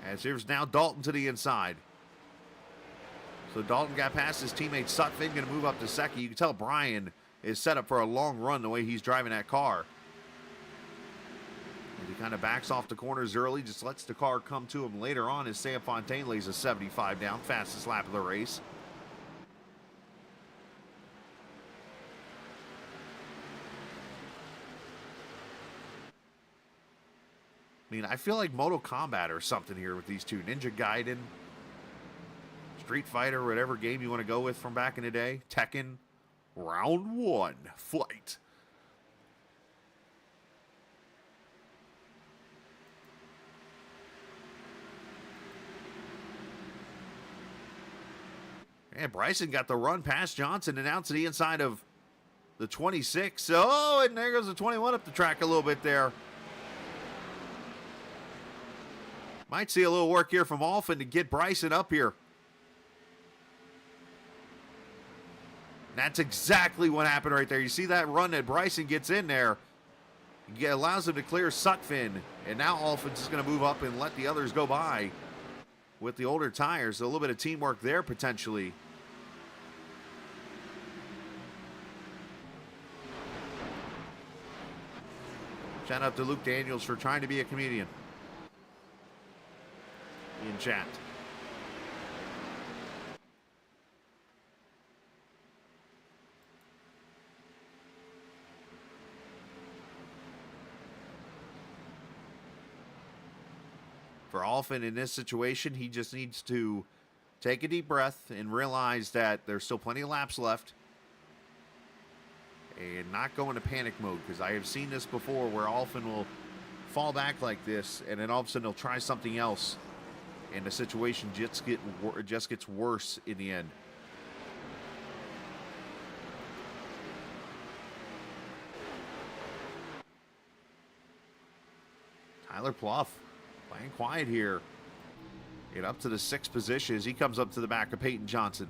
As here's now Dalton to the inside. So Dalton got past his teammate Sutphin, going to move up to second. You can tell Brian is set up for a long run the way he's driving that car. And he kind of backs off the corners early, just lets the car come to him later on as Sam Fontaine lays a 75 down, fastest lap of the race. I mean, I feel like Moto Combat or something here with these two. Ninja Gaiden, Street Fighter, whatever game you want to go with from back in the day. Tekken, round 1, flight. And Brison got the run past Johnson and out to the inside of the 26. Oh, and there goes the 21 up the track a little bit there. Might see a little work here from Alphin to get Brison up here. That's exactly what happened right there. You see that run that Brison gets in there. It allows him to clear Sutphin. And now Alphin's just going to move up and let the others go by with the older tires. A little bit of teamwork there potentially. Shout out to Luke Daniels for trying to be a comedian. In chat. For Alphin in this situation, he just needs to take a deep breath and realize that there's still plenty of laps left and not go into panic mode, because I have seen this before where Alphin will fall back like this and then all of a sudden he'll try something else. And the situation just gets worse in the end. Tyler Plouffe playing quiet here. Get up to the 6th position as he comes up to the back of Peyton Johnson.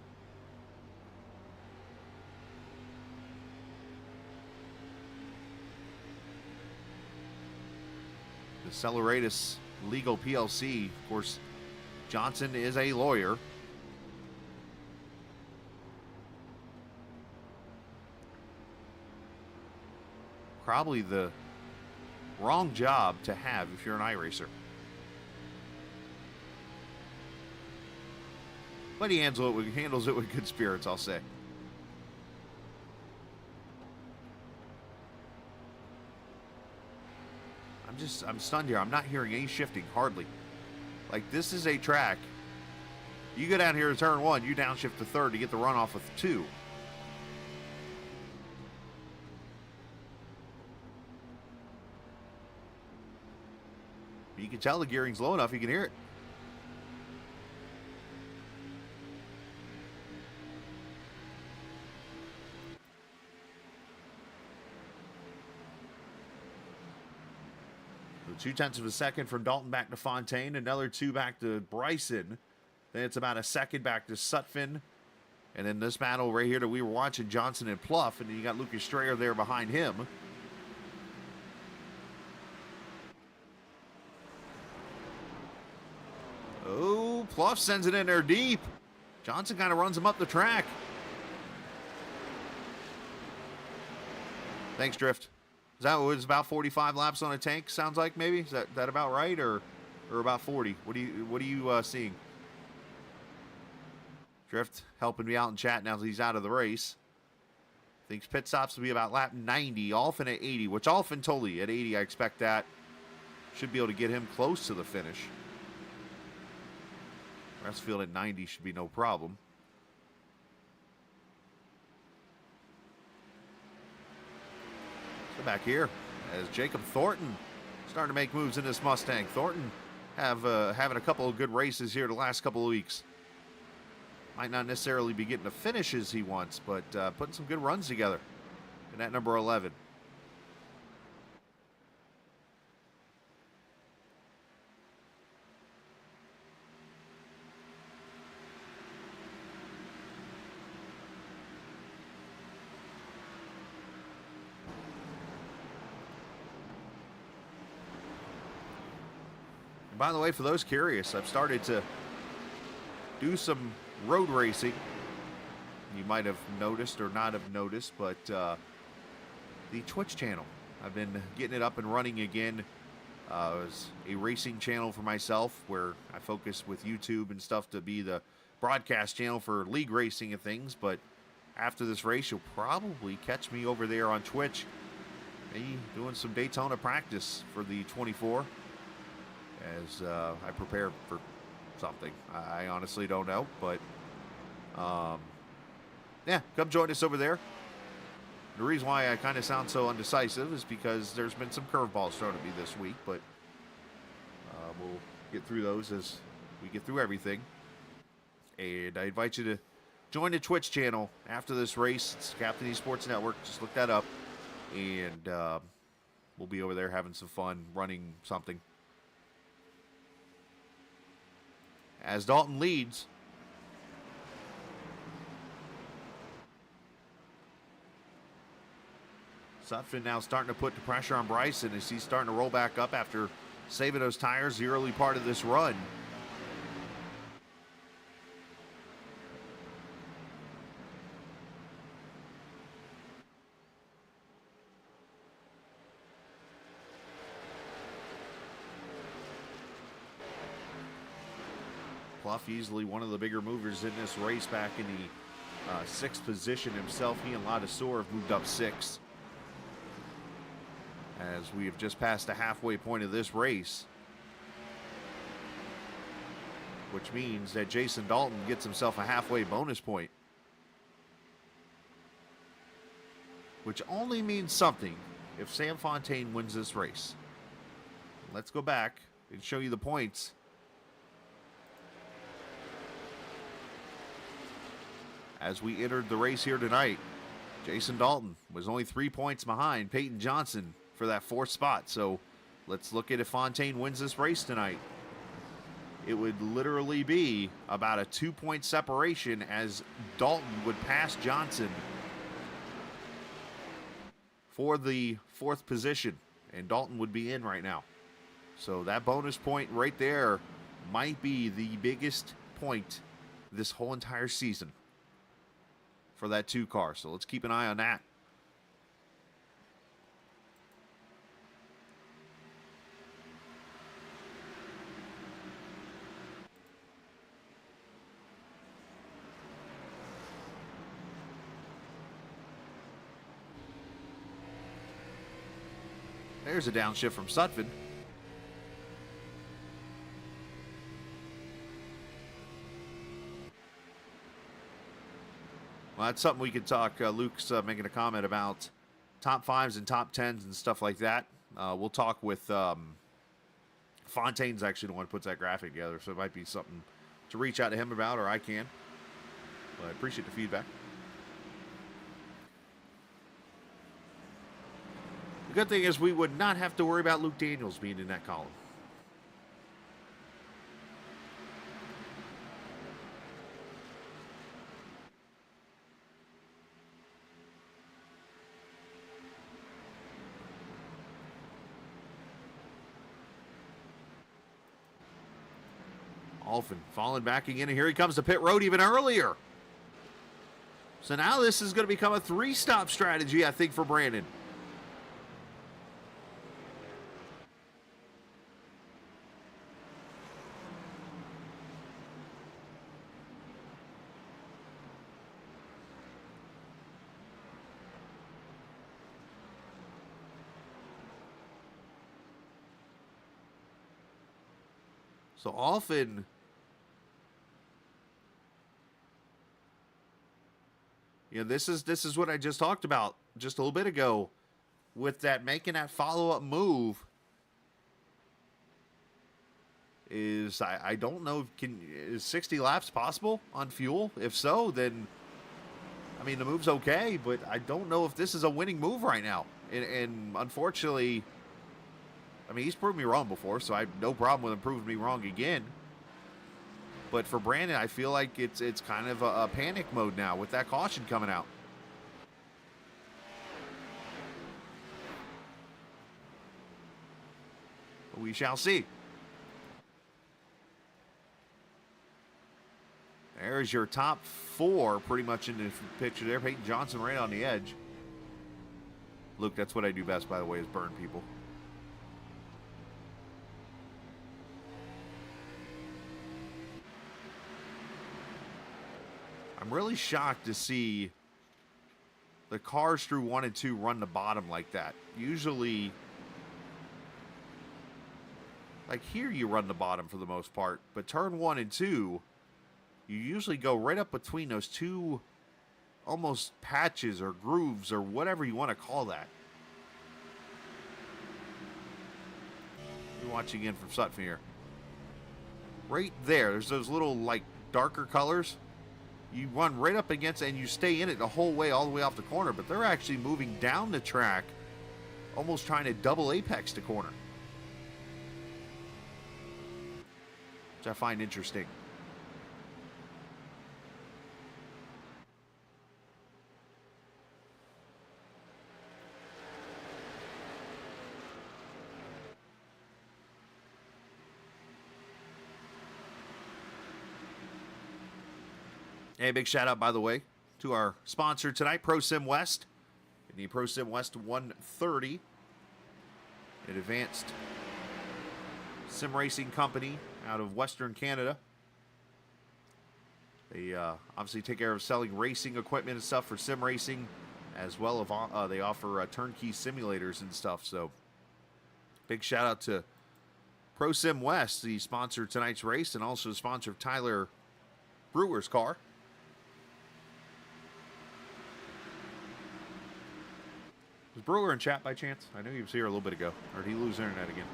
The Acceleratus Legal PLC, of course, Johnson is a lawyer. Probably the wrong job to have if you're an iRacer. But he handles it with good spirits, I'll say. I'm stunned here. I'm not hearing any shifting, hardly. Like, this is a track. You go down here to turn 1, you downshift to 3rd to get the runoff with 2. You can tell the gearing's low enough, you can hear it. So 0.2 of a second from Dalton back to Fontaine. Another 2 back to Brison. Then it's about a second back to Sutphin. And then this battle right here that we were watching, Johnson and Pluff. And then you got Lucas Strayer there behind him. Oh, Pluff sends it in there deep. Johnson kind of runs him up the track. Thanks, Drift. Is that was about 45 laps on a tank? Sounds like maybe. Is that about right, or about 40? What are you seeing? Drift helping me out in chat now that he's out of the race. Thinks pit stops will be about lap 90. Alphin at 80, which Alphin totally at 80. I expect that should be able to get him close to the finish. Westfield at 90 should be no problem. So back here as Jacob Thornton starting to make moves in this Mustang. Thornton having a couple of good races here the last couple of weeks. Might not necessarily be getting the finishes he wants, but putting some good runs together in that number 11. And by the way, for those curious, I've started to do some road racing. You might have noticed or not have noticed, but the Twitch channel, I've been getting it up and running again. It's a racing channel for myself where I focus with YouTube and stuff to be the broadcast channel for league racing and things. But after this race, you'll probably catch me over there on Twitch, maybe doing some Daytona practice for the 24 as I prepare for something. I honestly don't know, but yeah, come join us over there. The reason why I kind of sound so undecisive is because there's been some curveballs thrown at me this week, but we'll get through those as we get through everything. And I invite you to join the Twitch channel after this race. It's Captain Esports Network. Just look that up, and we'll be over there having some fun running something. As Dalton leads. Sutphin now starting to put the pressure on Brison as he's starting to roll back up after saving those tires the early part of this run. Pluff easily one of the bigger movers in this race, back in the 6th position himself. He and Ladasor have moved up 6. As we have just passed the halfway point of this race. Which means that Jason Dalton gets himself a halfway bonus point. Which only means something if Sam Fontaine wins this race. Let's go back and show you the points. As we entered the race here tonight, Jason Dalton was only 3 points behind Peyton Johnson for that 4th spot. So let's look at if Fontaine wins this race tonight. It would literally be about a 2-point separation as Dalton would pass Johnson for the 4th position, and Dalton would be in right now. So that bonus point right there might be the biggest point this whole entire season for that 2 car. So let's keep an eye on that. There's a downshift from Sutphin. Well, that's something we could talk. Luke's making a comment about top 5s and top 10s and stuff like that. We'll talk with Fontaine's actually the one who puts that graphic together, so it might be something to reach out to him about, or I can. But I appreciate the feedback. The good thing is we would not have to worry about Luke Daniels being in that column. Alphin falling back again, and here he comes to pit road even earlier. So now this is going to become a 3-stop strategy, I think, for Brandon. So Alphin, this is what I just talked about just a little bit ago, with that making that follow-up move. Is I don't know, is 60 laps possible on fuel? If so, then I mean the move's okay, but I don't know if this is a winning move right now. And unfortunately, I mean, he's proved me wrong before, so I have no problem with him proving me wrong again. But for Brandon, I feel like it's kind of a panic mode now with that caution coming out. We shall see. There's your top 4 pretty much in the picture there. Peyton Johnson right on the edge. Luke, that's what I do best, by the way, is burn people. I'm really shocked to see the cars through 1 and 2 run the bottom like that. Usually, like here you run the bottom for the most part, but turn 1 and 2, you usually go right up between those 2 almost patches or grooves or whatever you want to call that. You're watching again from Sutphen here. Right there, there's those little like darker colors. You run right up against it and you stay in it the whole way, all the way off the corner, but they're actually moving down the track, almost trying to double apex the corner, which I find interesting. Hey, big shout out, by the way, to our sponsor tonight, Pro Sim West. In the Pro Sim West 130, an advanced sim racing company out of Western Canada. They obviously take care of selling racing equipment and stuff for sim racing, as well as they offer turnkey simulators and stuff. So, big shout out to Pro Sim West, the sponsor of tonight's race, and also the sponsor of Tyler Brewer's car. Was Brewer in chat by chance? I knew he was here a little bit ago. Or did he lose internet again?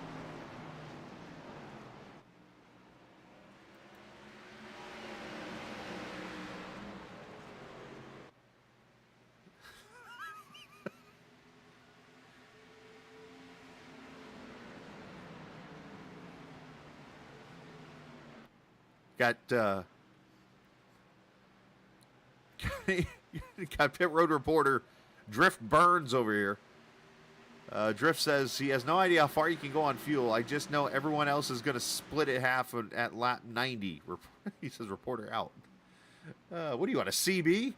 Got pit road reporter Drift Burns over here. Drift says he has no idea how far you can go on fuel. I just know everyone else is going to split it half at lap 90. He says reporter out. What do you want, a CB?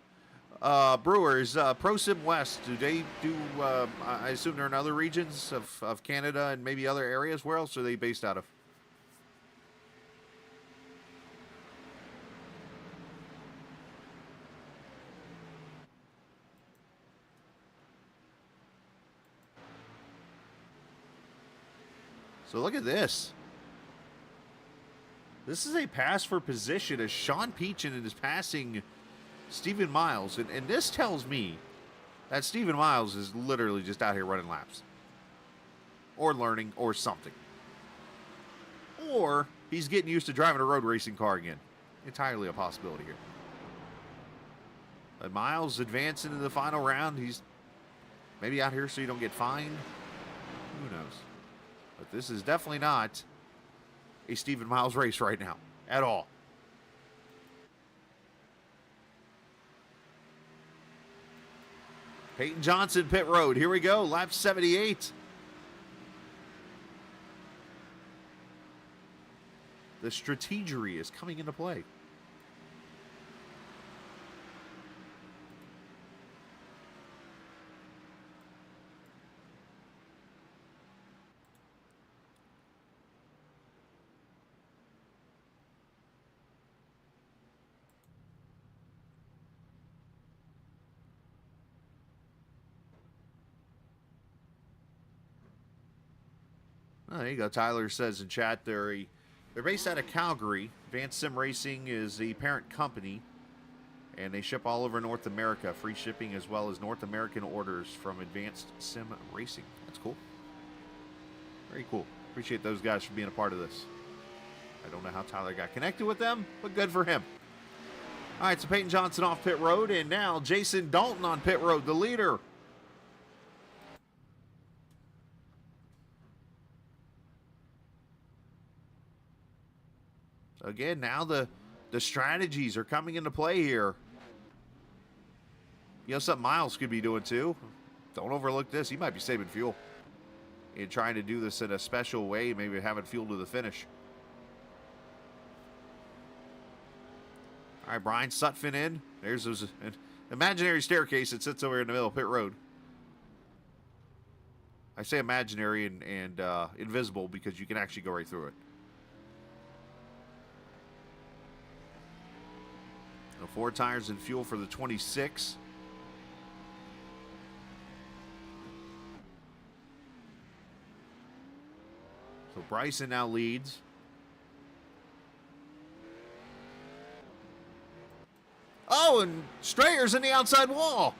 Brewers, Pro Sim West, do they do, I assume they're in other regions of Canada and maybe other areas. Where else are they based out of? So look at this. This is a pass for position as Sean Peachin is passing Stephen Miles. And this tells me that Stephen Miles is literally just out here running laps. Or learning or something. Or he's getting used to driving a road racing car again. Entirely a possibility here. But Miles advancing into the final round. He's maybe out here so you don't get fined. Who knows? But this is definitely not a Stephen Miles race right now. At all. Peyton Johnson, pit road. Here we go. Lap 78. The strategery is coming into play. Oh, there you go. Tyler says in chat they're based out of Calgary. Advanced Sim Racing is the parent company, and they ship all over North America. Free shipping as well as North American orders from Advanced Sim Racing. That's cool. Very cool. Appreciate those guys for being a part of this. I don't know how Tyler got connected with them, but good for him. All right, so Peyton Johnson off pit road, and now Jason Dalton on pit road, the leader. Again, now the strategies are coming into play here. You know, something Miles could be doing too. Don't overlook this. He might be saving fuel and trying to do this in a special way, maybe having fuel to the finish. All right, Brian Sutphin in. There's an imaginary staircase that sits over in the middle of pit road. I say imaginary and invisible because you can actually go right through it. 4 tires and fuel for the 26. So Brison now leads. Oh, and Strayer's in the outside wall.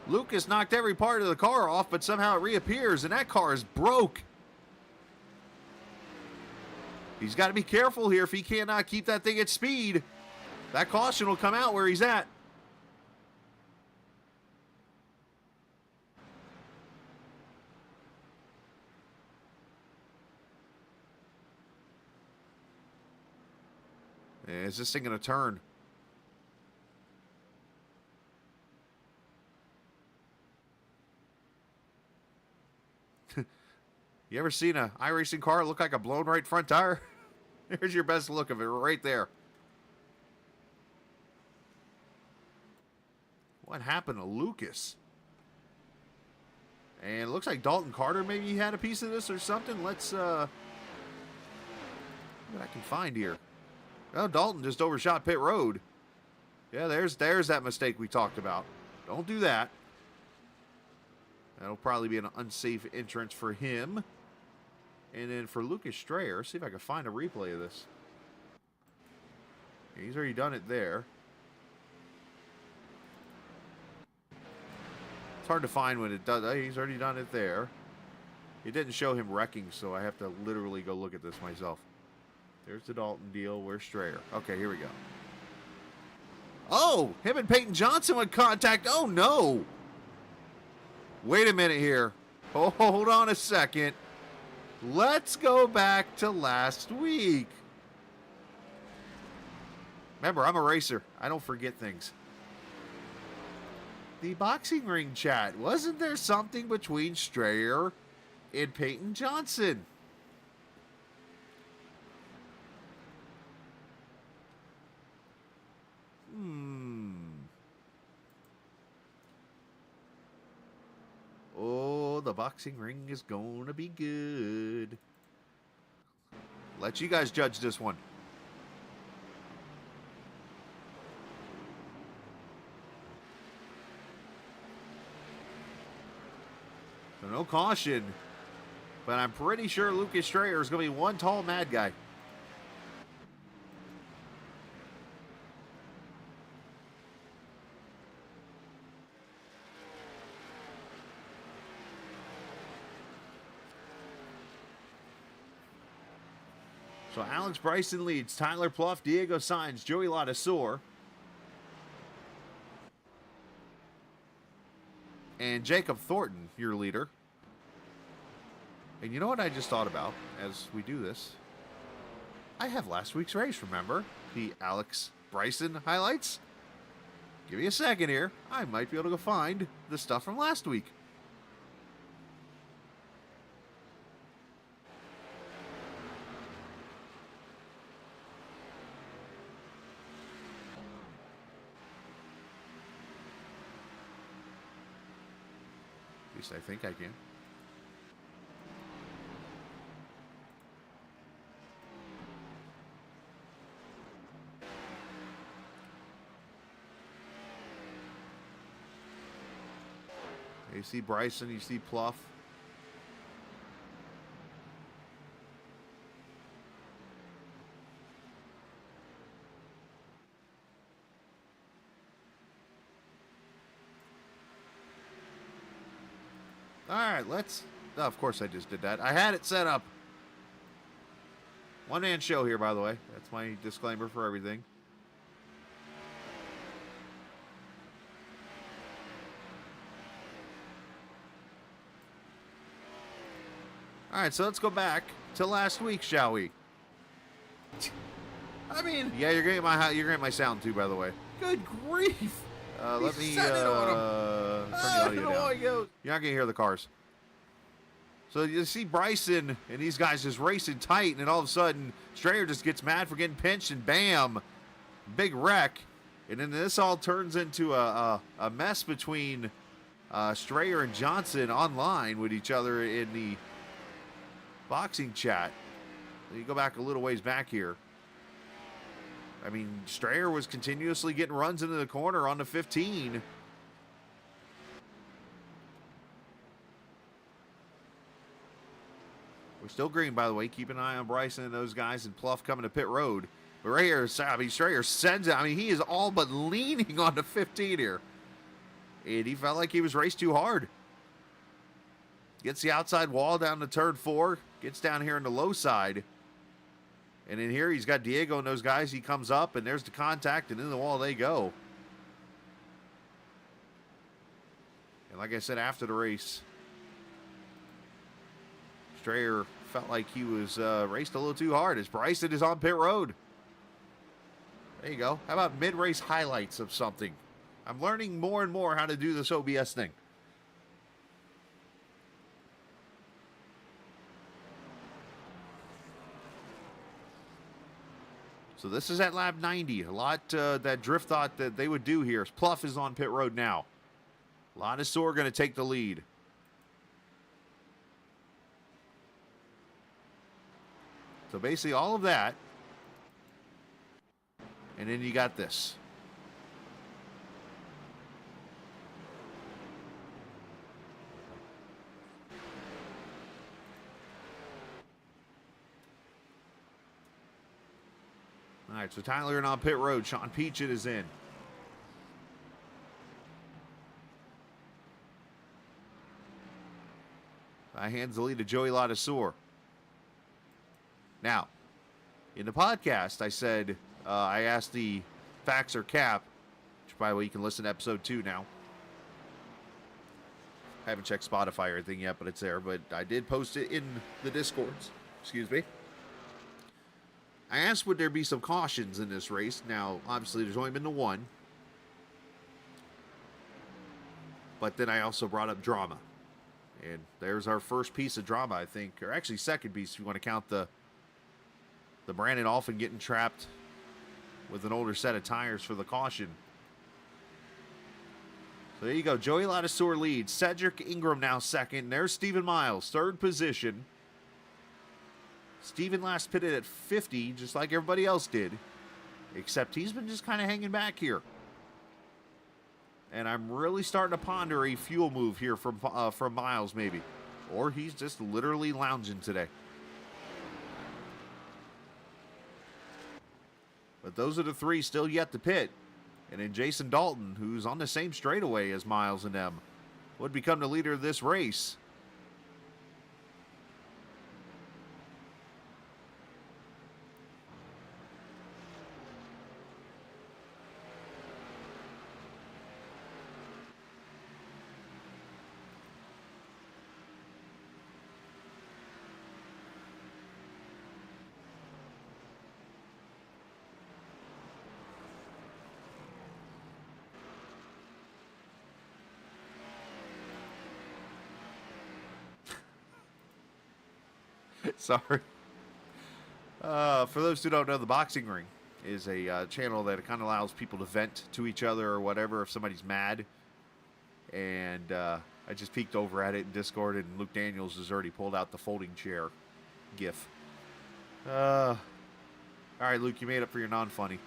Lucas knocked every part of the car off, but somehow it reappears, and that car is broke. He's got to be careful here if he cannot keep that thing at speed. That caution will come out where he's at. Is this thing going to turn? You ever seen an iRacing car look like a blown right front tire? There's your best look of it right there. What happened to Lucas? And it looks like Dalton Carter maybe had a piece of this or something. Let's see what I can find here. Oh, Dalton just overshot pit road. Yeah, there's that mistake we talked about. Don't do that. That'll probably be an unsafe entrance for him. And then for Lucas Strayer, see if I can find a replay of this. Yeah, he's already done it there. It's hard to find when it does. He's already done it there. It didn't show him wrecking, so I have to literally go look at this myself. There's the Dalton deal. Where's Strayer? Okay, here we go. Oh, him and Peyton Johnson with contact. Oh, no. Wait a minute here. Oh, hold on a second. Let's go back to last week. Remember, I'm a racer. I don't forget things. The boxing ring chat. Wasn't there something between Strayer and Peyton Johnson? Oh, the boxing ring is going to be good. Let you guys judge this one. So no caution, but I'm pretty sure Lucas Strayer is going to be one tall mad guy. So Alex Brison leads, Tyler Pluff, Diego Sainz, Joey Ladasor. and Jacob Thornton, your leader. And you know what I just thought about as we do this? I have last week's race, remember? The Alex Brison highlights? Give me a second here. I might be able to go find the stuff from last week. At least I think I can. You see Brison, you see Pluff. All right, let's... Oh, of course I just did that. I had it set up. One-man show here, by the way. That's my disclaimer for everything. All right, so let's go back to last week, shall we? I mean, yeah, you're getting my sound too, by the way. Good grief! Let me turn the audio down. You're not gonna hear the cars. So you see Brison and these guys just racing tight, and then all of a sudden Strayer just gets mad for getting pinched, and bam, big wreck. And then this all turns into a mess between Strayer and Johnson online with each other in the boxing chat. You go back a little ways back here. I mean, Strayer was continuously getting runs into the corner on the 15. We're still green, by the way. Keep an eye on Brison and those guys and Pluff coming to pit road. But right here, I mean, Strayer sends it. I mean, he is all but leaning on the 15 here. And he felt like he was raced too hard. Gets the outside wall down to turn 4. Gets down here in the low side. And in here, he's got Diego and those guys. He comes up, and there's the contact, and in the wall they go. And like I said, after the race, Strayer felt like he was raced a little too hard as Brison is on pit road. There you go. How about mid-race highlights of something? I'm learning more and more how to do this OBS thing. So this is at lap 90. A lot that Drift thought that they would do here. Pluff is on pit road now. Ladisor going to take the lead. So basically all of that. And then you got this. All right, so Tyler and on pit road. Sean Peachett is in. I hands the lead to Joey Ladisor. Now, in the podcast, I said, I asked the Facts or Cap, which, by the way, you can listen to episode 2 now. I haven't checked Spotify or anything yet, but it's there. But I did post it in the Discords. Excuse me. I asked would there be some cautions in this race. Now, obviously, there's only been the one. But then I also brought up drama. And there's our first piece of drama, I think. Or actually, second piece if you want to count the Brandon Alphin getting trapped with an older set of tires for the caution. So there you go. Joey Ladisor leads. Cedric Ingram now second. There's Stephen Miles, third position. Steven last pitted at 50, just like everybody else did. Except he's been just kind of hanging back here. And I'm really starting to ponder a fuel move here from Miles, maybe. Or he's just literally lounging today. But those are the three still yet to pit. And then Jason Dalton, who's on the same straightaway as Miles and them, would become the leader of this race. Sorry. For those who don't know, the Boxing Ring is a channel that kind of allows people to vent to each other or whatever if somebody's mad. And I just peeked over at it in Discord, and Luke Daniels has already pulled out the folding chair gif. All right, Luke, you made up for your non-funny.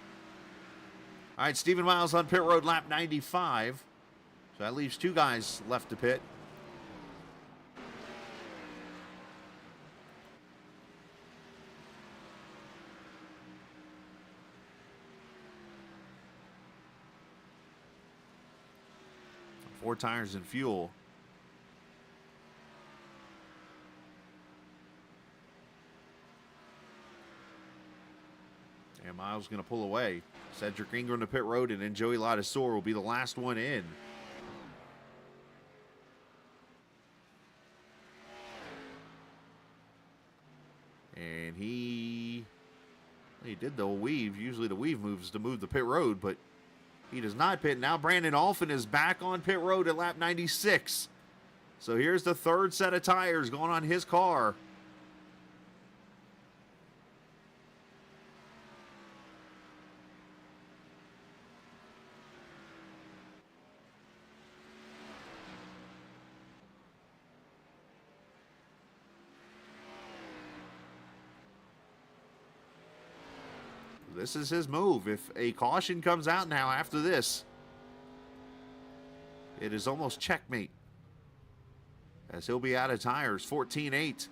All right, Stephen Miles on pit road, lap 95. So that leaves 2 guys left to pit. Four tires and fuel. And Miles going to pull away. Cedric Ingram to pit road, and then Joey Ladisor will be the last one in. And he did the weave. Usually the weave moves to move the pit road, but he does not pit. Now Brandon Alphin is back on pit road at lap 96. So here's the 3rd set of tires going on his car. This is his move. If a caution comes out now after this, it is almost checkmate, as he'll be out of tires. 14-8.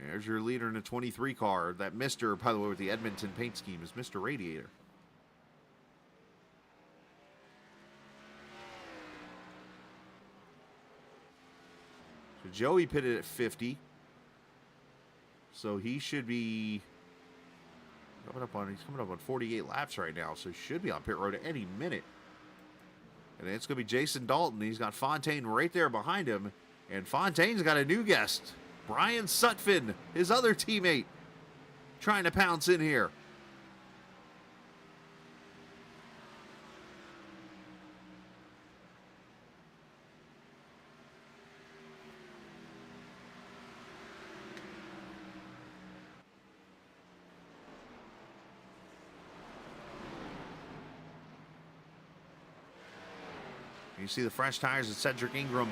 There's your leader in the 23 car. That Mr., by the way, with the Edmonton paint scheme is Mr. Radiator. So Joey pitted at 50. So he should be he's coming up on 48 laps right now. So he should be on pit road at any minute. And it's going to be Jason Dalton. He's got Fontaine right there behind him. And Fontaine's got a new guest. Brian Sutphin, his other teammate, trying to pounce in here. You see the fresh tires of Cedric Ingram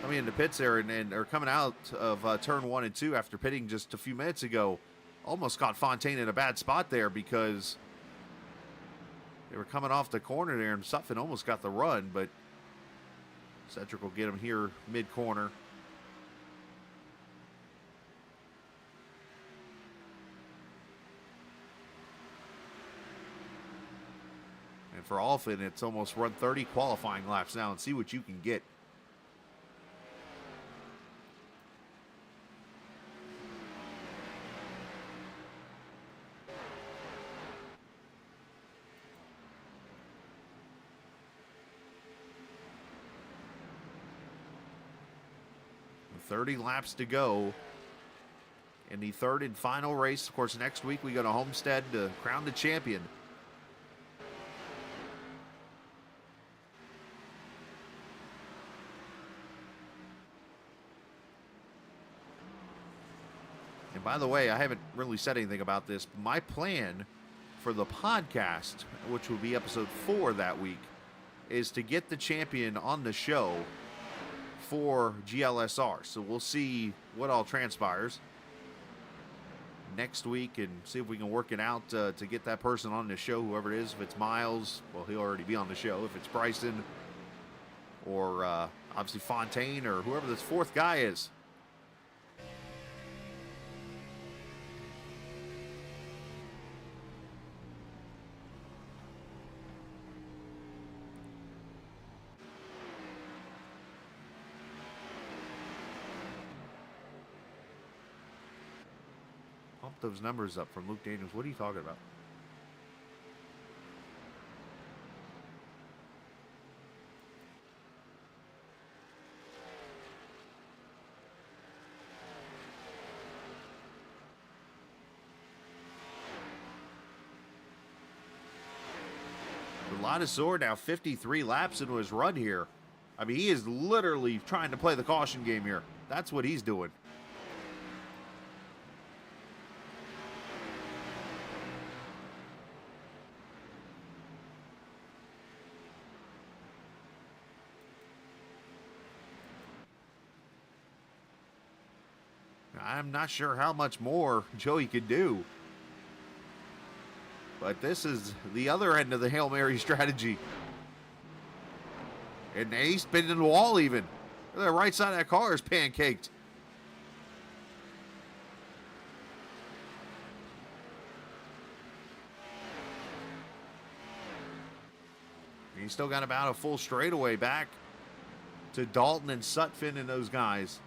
coming into pits there and are coming out of turn 1 and 2 after pitting just a few minutes ago. Almost caught Fontaine in a bad spot there because they were coming off the corner there, and Sutphin almost got the run, but Cedric will get him here mid-corner. And for Alphin, it's almost run 30 qualifying laps now, and see what you can get. And 30 laps to go in the 3rd and final race. Of course, next week we go to Homestead to crown the champion. And by the way, I haven't really said anything about this. My plan for the podcast, which will be episode 4 that week, is to get the champion on the show for GLSR. So we'll see what all transpires next week and see if we can work it out to get that person on the show, whoever it is. If it's Miles, well, he'll already be on the show. If it's Brison or obviously Fontaine or whoever this 4th guy is. Pump those numbers up from Luke Daniels. What are you talking about? Ladisor now 53 laps into his run here. I mean, he is literally trying to play the caution game here. That's what he's doing. I'm not sure how much more Joey could do. But this is the other end of the Hail Mary strategy. And he's spinning the wall even. The right side of that car is pancaked. He's still got about a full straightaway back to Dalton and Sutphin and those guys.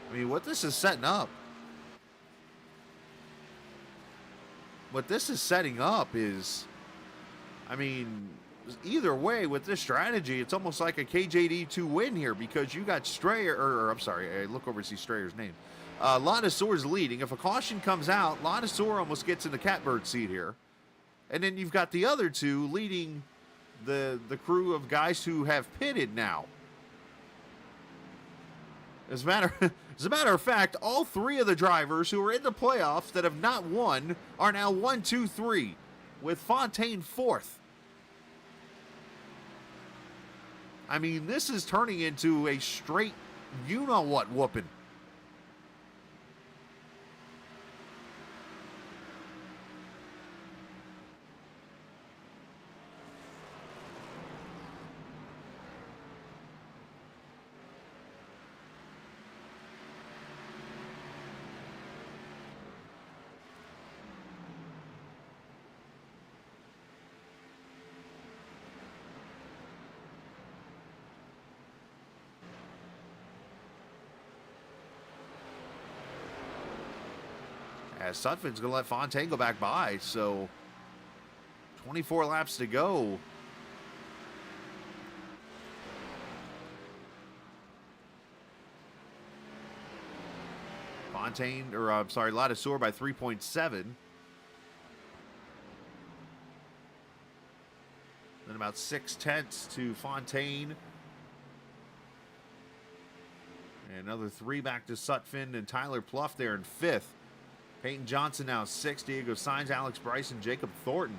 I mean, what this is setting up. What this is setting up is, I mean, either way with this strategy, it's almost like a KJD2 win here because you got Strayer, or I'm sorry, I look over to see Strayer's name. Ladisor's leading. If a caution comes out, Ladisor almost gets in the catbird seat here. And then you've got the other two leading the crew of guys who have pitted now. As a matter of fact, all three of the drivers who are in the playoffs that have not won are now 1, 2, 3, with Fontaine fourth. I mean, this is turning into a straight you-know-what whooping. As Sutphin's going to let Fontaine go back by, so 24 laps to go. Fontaine, or I'm sorry, Ladisor by 3.7. Then about 6/10 to Fontaine. And another 3 back to Sutphin and Tyler Pluff there in 5th. Peyton Johnson now 6th. Diego Sainz, Alex Brison, Jacob Thornton.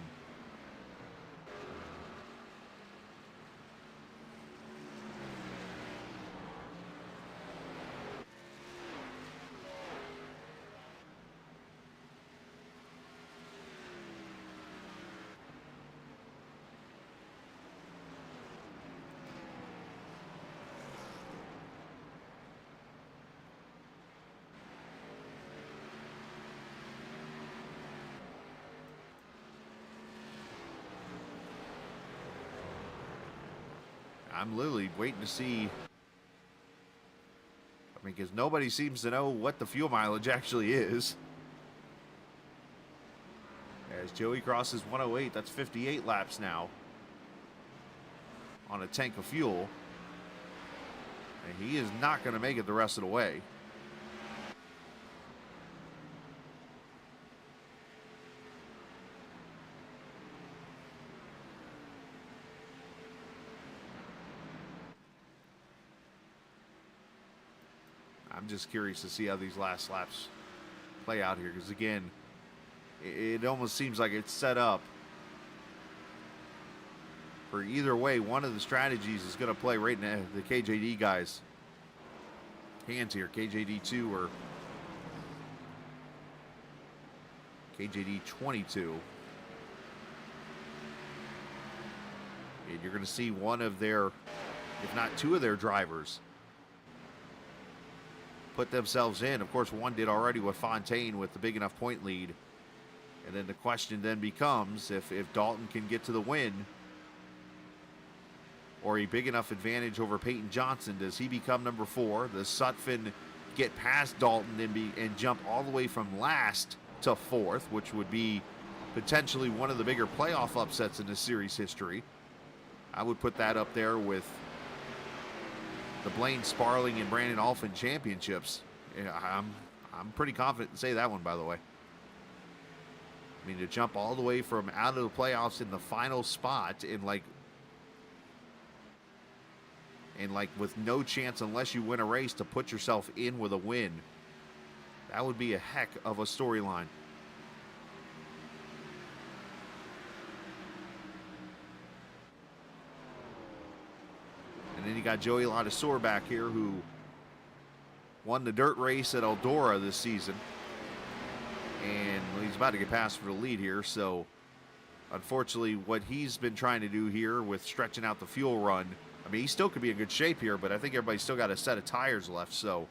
I'm literally waiting to see. I mean, because nobody seems to know what the fuel mileage actually is. As Joey crosses 108, that's 58 laps now on a tank of fuel. And he is not going to make it the rest of the way. I'm just curious to see how these last laps play out here, because again, it almost seems like it's set up for either way. One of the strategies is going to play right in the KJD guys' hands here. KJD2 or KJD22. And you're going to see one of their, if not two of their drivers, put themselves in. Of course, one did already with Fontaine with the big enough point lead. And then the question then becomes if Dalton can get to the win or a big enough advantage over Peyton Johnson, does he become number 4? Does Sutphin get past Dalton and jump all the way from last to 4th, which would be potentially one of the bigger playoff upsets in this series history? I would put that up there with the Blaine Sparling and Brandon Alphin championships. I'm I'm pretty confident to say that one, by the way. I mean, to jump all the way from out of the playoffs in the final spot in like with no chance unless you win a race to put yourself in with a win. That would be a heck of a storyline. And then you got Joey Ladasor back here, who won the dirt race at Eldora this season. And he's about to get past for the lead here. So, unfortunately, what he's been trying to do here with stretching out the fuel run, I mean, he still could be in good shape here, but I think everybody's still got a set of tires left. So,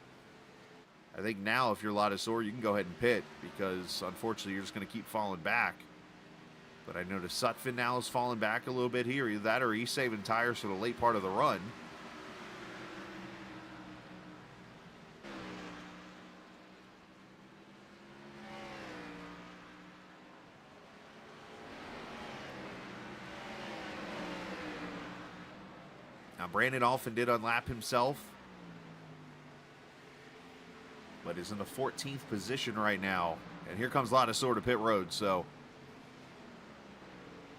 I think now if you're Ladasor, you can go ahead and pit because, unfortunately, you're just going to keep falling back. But I noticed Sutphin now is falling back a little bit here. Either that or he's saving tires for the late part of the run. Now, Brandon Alphin did unlap himself, but is in the 14th position right now. And here comes Ladasor to pit road, so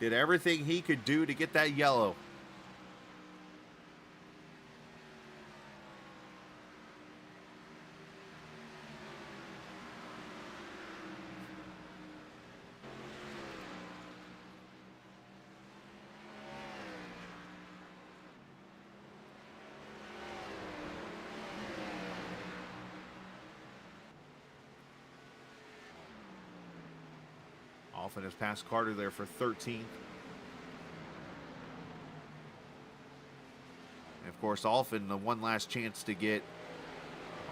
did everything he could do to get that yellow. Alphin has passed Carter there for 13th. And of course, Alphin, the one last chance to get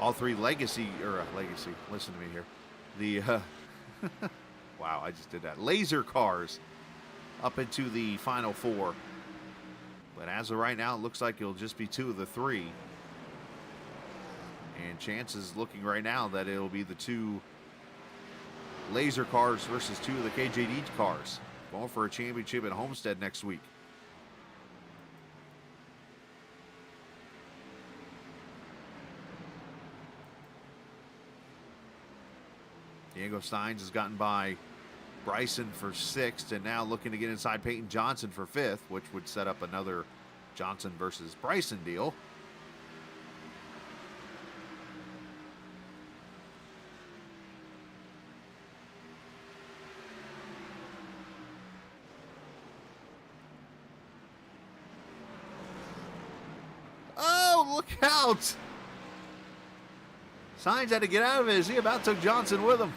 all three legacy, listen to me here. The, wow, I just did that. Laser cars up into the final four. But as of right now, it looks like it'll just be two of the three. And chances looking right now that it'll be the two laser cars versus two of the KJD cars. Going for a championship at Homestead next week. Diego Steins has gotten by Brison for 6th and now looking to get inside Peyton Johnson for 5th, which would set up another Johnson versus Brison deal. Look out! Sainz had to get out of it as he about took Johnson with him.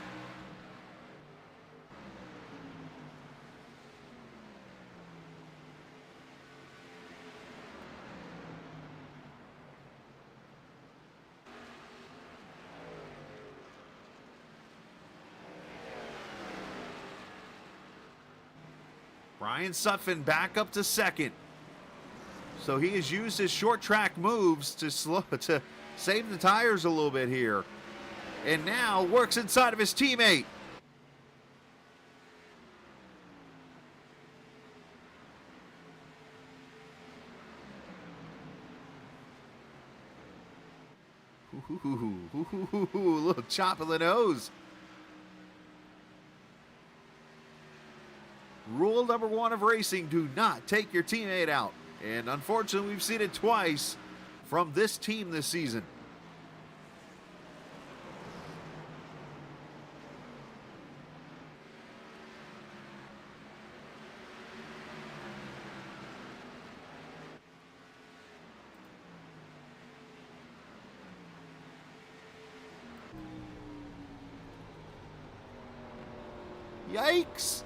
Ryan Sutphin back up to 2nd. So he has used his short track moves to save the tires a little bit here. And now works inside of his teammate. A little chop of the nose. Rule number 1 of racing, do not take your teammate out. And unfortunately, we've seen it twice from this team this season. Yikes!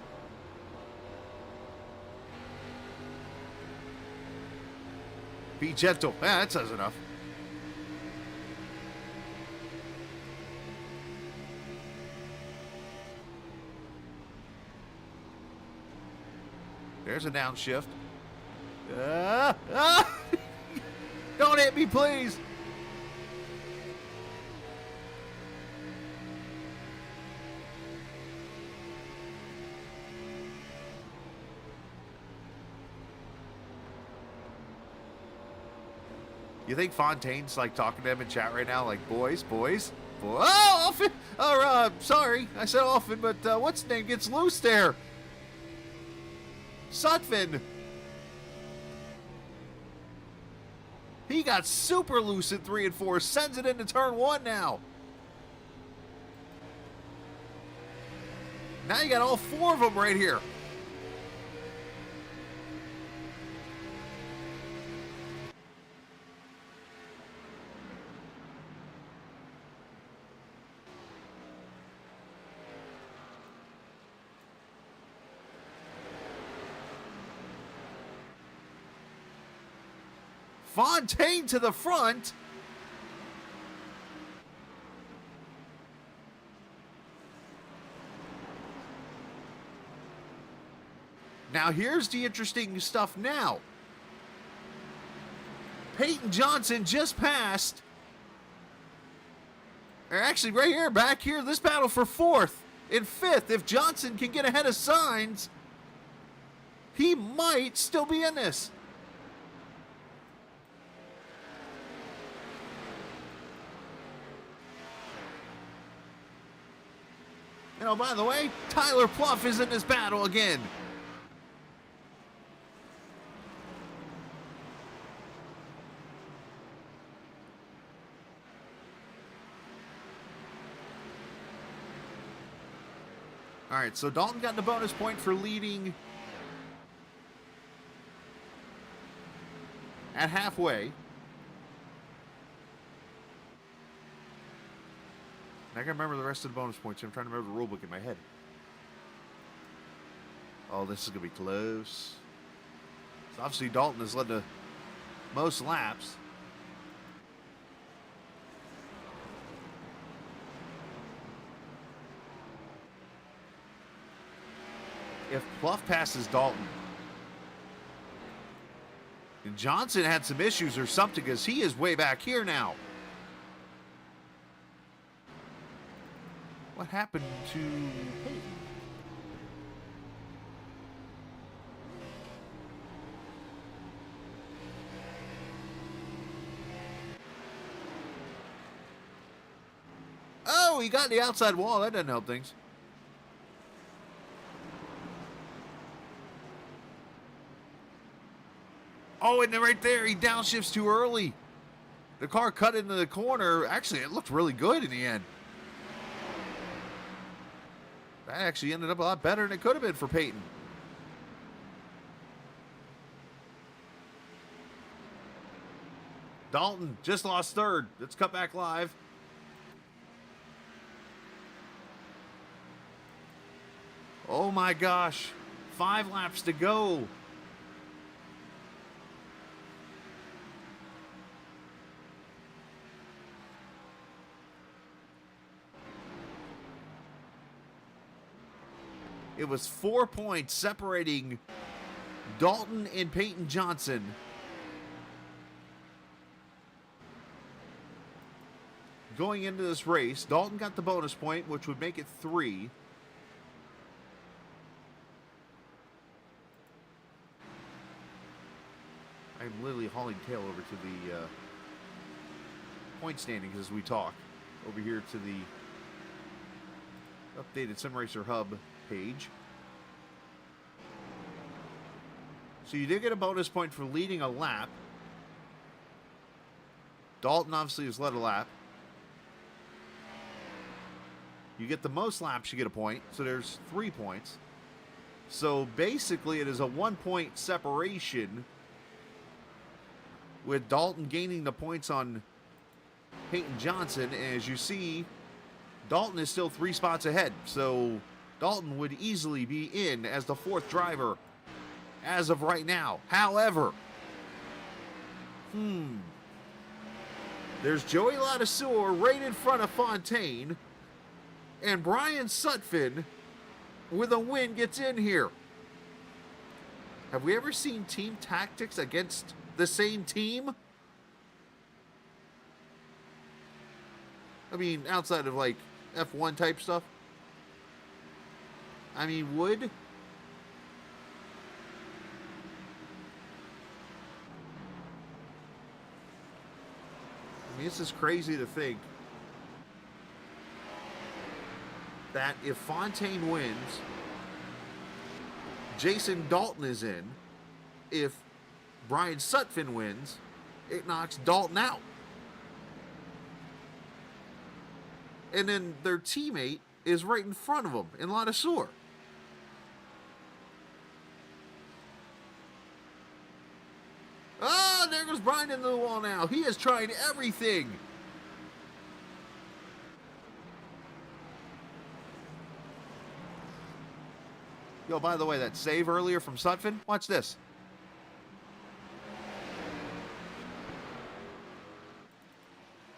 Be gentle. Yeah, that says enough. There's a downshift. Don't hit me, please. You think Fontaine's like talking to them in chat right now, like boys? Oh, often, or sorry, I said often, but what's his name gets loose there? Sutphin. He got super loose in 3 and 4, sends it into turn 1 now. Now you got all 4 of them right here. Fontaine to the front. Now here's the interesting stuff now. Peyton Johnson just passed. Or actually right here, back here, this battle for 4th and 5th. If Johnson can get ahead of Sainz, he might still be in this. You know, by the way, Tyler Pluff is in this battle again. All right, so Dalton got the bonus point for leading at halfway. I can remember the rest of the bonus points. I'm trying to remember the rule book in my head. Oh, this is going to be close. So obviously, Dalton has led the most laps. If Pluff passes Dalton, and Johnson had some issues or something because he is way back here now. What happened to Peyton? Oh, he got the outside wall. That doesn't help things. Oh, and then right there, he downshifts too early. The car cut into the corner. Actually, it looked really good in the end. That actually ended up a lot better than it could have been for Peyton. Dalton just lost 3rd. Let's cut back live. Oh my gosh. 5 laps to go. It was 4 points separating Dalton and Peyton Johnson. Going into this race, Dalton got the bonus point, which would make it 3. I'm literally hauling tail over to the point standings as we talk. Over here to the updated SimRacer Hub page. So you did get a bonus point for leading a lap. Dalton obviously has led a lap. You get the most laps, you get a point. So there's 3 points. So basically it is a 1 point separation, with Dalton gaining the points on Peyton Johnson. And as you see, Dalton is still 3 spots ahead. So Dalton would easily be in as the 4th driver as of right now. However, there's Joey Ladouceur right in front of Fontaine, and Brian Sutphin with a win gets in here. Have we ever seen team tactics against the same team? I mean, outside of like F1 type stuff. I mean, would? I mean, this is crazy to think. that if Fontaine wins, Jason Dalton is in. If Brian Sutphin wins, it knocks Dalton out. And then their teammate is right in front of them in Ladysur. Oh, there goes Brian into the wall now. He is trying everything. Yo, by the way, that save earlier from Sutphin, watch this.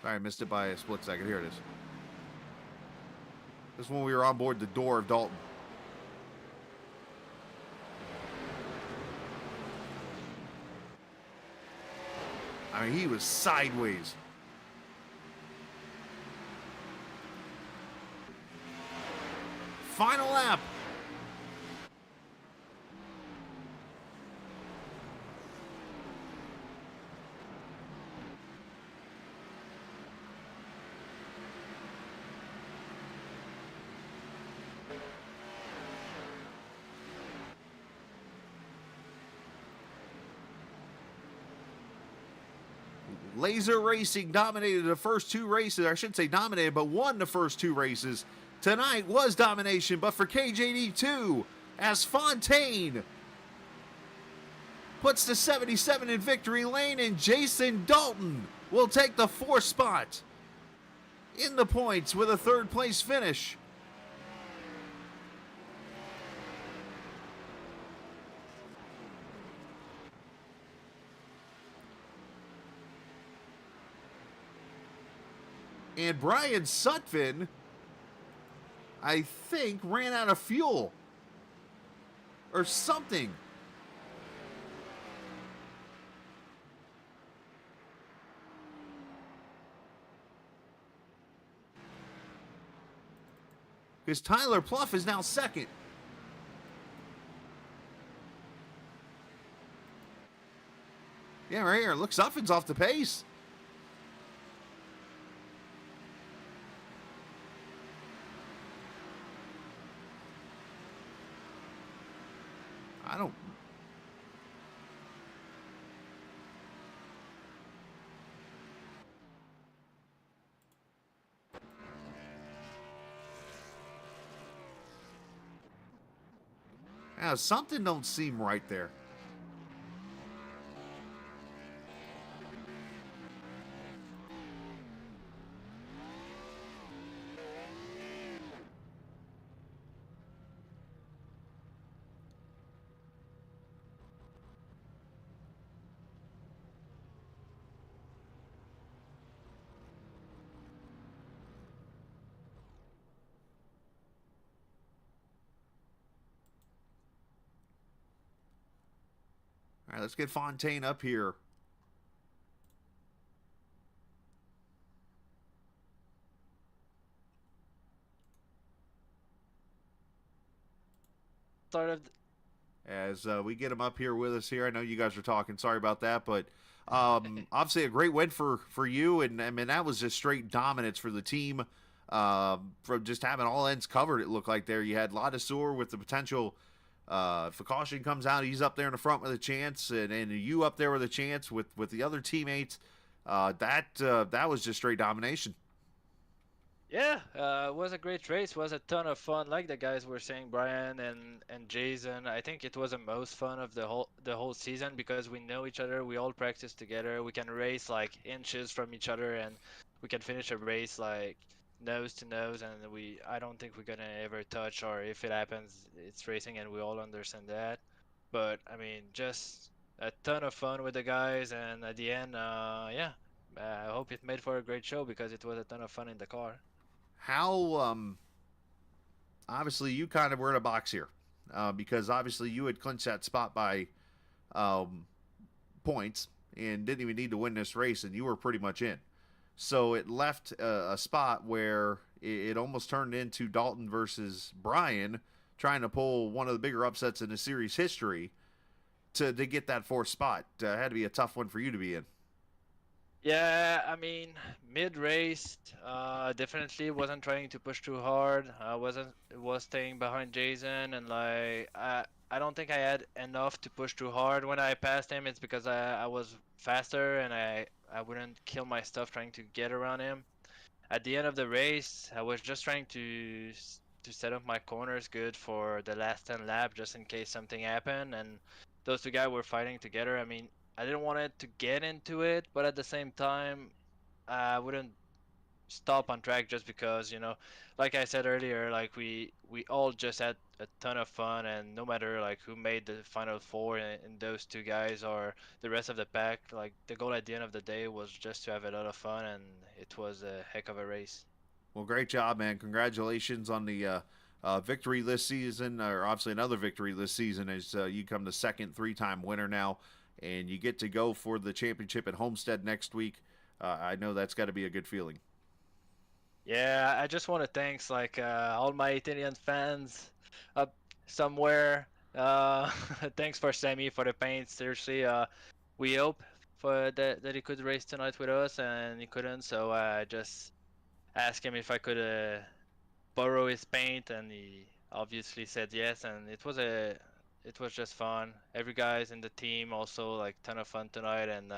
Sorry, I missed it by a split second. Here it is. This is when we were on board the door of Dalton. I mean, he was sideways. Final lap. Laser Racing dominated the first two races. I shouldn't say dominated, but won the first two races. Tonight was domination, but for KJD2, as Fontaine puts the 77 in victory lane, and Jason Dalton will take the fourth spot in the points with a third place finish. And Brian Sutphin, I think, ran out of fuel or something. Because Tyler Pluff is now second. Yeah, right here. Look, Sutphin's off the pace. I don't. Now, something don't seem right there. All right, let's get Fontaine up here. As we get him up here with us here. I know you guys are talking. Sorry about that, but obviously a great win for you. And I mean, that was just straight dominance for the team. From just having all ends covered, it looked like there. You had Ladysur with the potential. If a caution comes out, he's up there in the front with a chance, and you up there with a chance with the other teammates. That was just straight domination. Yeah, it was a great race. It was a ton of fun. Like the guys were saying, Brian and Jason, I think it was the most fun of the whole season because we know each other. We all practice together. We can race like inches from each other, and we can finish a race like nose to nose. And I don't think we're gonna ever touch, or if it happens, it's racing, and we all understand that. But I mean, just a ton of fun with the guys, and at the end, yeah, I hope it made for a great show because it was a ton of fun in the car. How obviously you kind of were in a box here because obviously you had clinched that spot by points and didn't even need to win this race, and you were pretty much in. So it left a spot where it almost turned into Dalton versus Brian trying to pull one of the bigger upsets in the series history to get that fourth spot. Had to be a tough one for you to be in. Yeah, I mean, mid race, definitely wasn't trying to push too hard. I was staying behind Jason, and like I don't think I had enough to push too hard. When I passed him, it's because I was faster and I wouldn't kill my stuff trying to get around him. At the end of the race, I was just trying to set up my corners good for the last 10 lap, just in case something happened. And those two guys were fighting together. I mean, I didn't want it to get into it, but at the same time, I wouldn't stop on track just because, like I said earlier, like we all just had a ton of fun, and no matter like who made the final four in those two guys or the rest of the pack, like the goal at the end of the day was just to have a lot of fun, and it was a heck of a race. Well, great job, man. Congratulations on the victory this season, or obviously another victory this season as you come the second three-time winner now, and you get to go for the championship at Homestead next week. I know that's got to be a good feeling. Yeah, I just want to thanks like all my Italian fans up somewhere. Uh, thanks for Sammy for the paint. Seriously, we hope for that he could race tonight with us, and he couldn't. So I just asked him if I could borrow his paint, and he obviously said yes. And it was just fun. Every guys in the team also like ton of fun tonight, and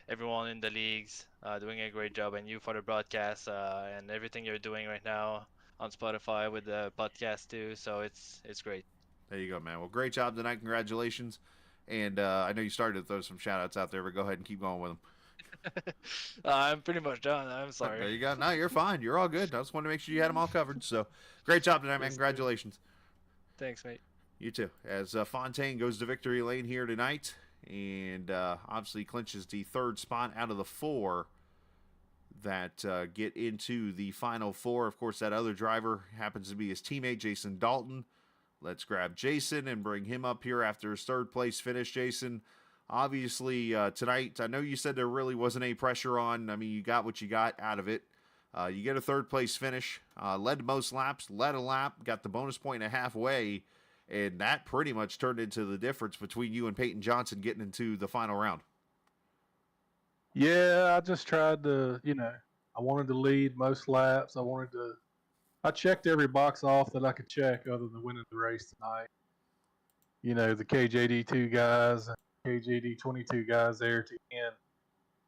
everyone in the leagues doing a great job, and you for the broadcast and everything you're doing right now on Spotify with the podcast too. So it's great. There you go, man. Well, great job tonight. Congratulations. And I know you started to throw some shout-outs out there, but go ahead and keep going with them. I'm pretty much done. I'm There sorry. you go. No, you're fine. You're all good. I just wanted to make sure you had them all covered. So, great job tonight, man. Yes, sir. Congratulations. Thanks, mate. You too. As Fontaine goes to victory lane here tonight, and obviously clinches the third spot out of the four that get into the final four. Of course, that other driver happens to be his teammate, Jason Dalton. Let's grab Jason and bring him up here after his third place finish. Jason, obviously tonight, I know you said there really wasn't any pressure on. I mean, you got what you got out of it. You get a third place finish, led most laps, led a lap, got the bonus point and a halfway, and that pretty much turned into the difference between you and Peyton Johnson getting into the final round. Yeah, I just tried to, I wanted to lead most laps. I checked every box off that I could check other than winning the race tonight. The KJD2 guys and KJD22 guys there at the end.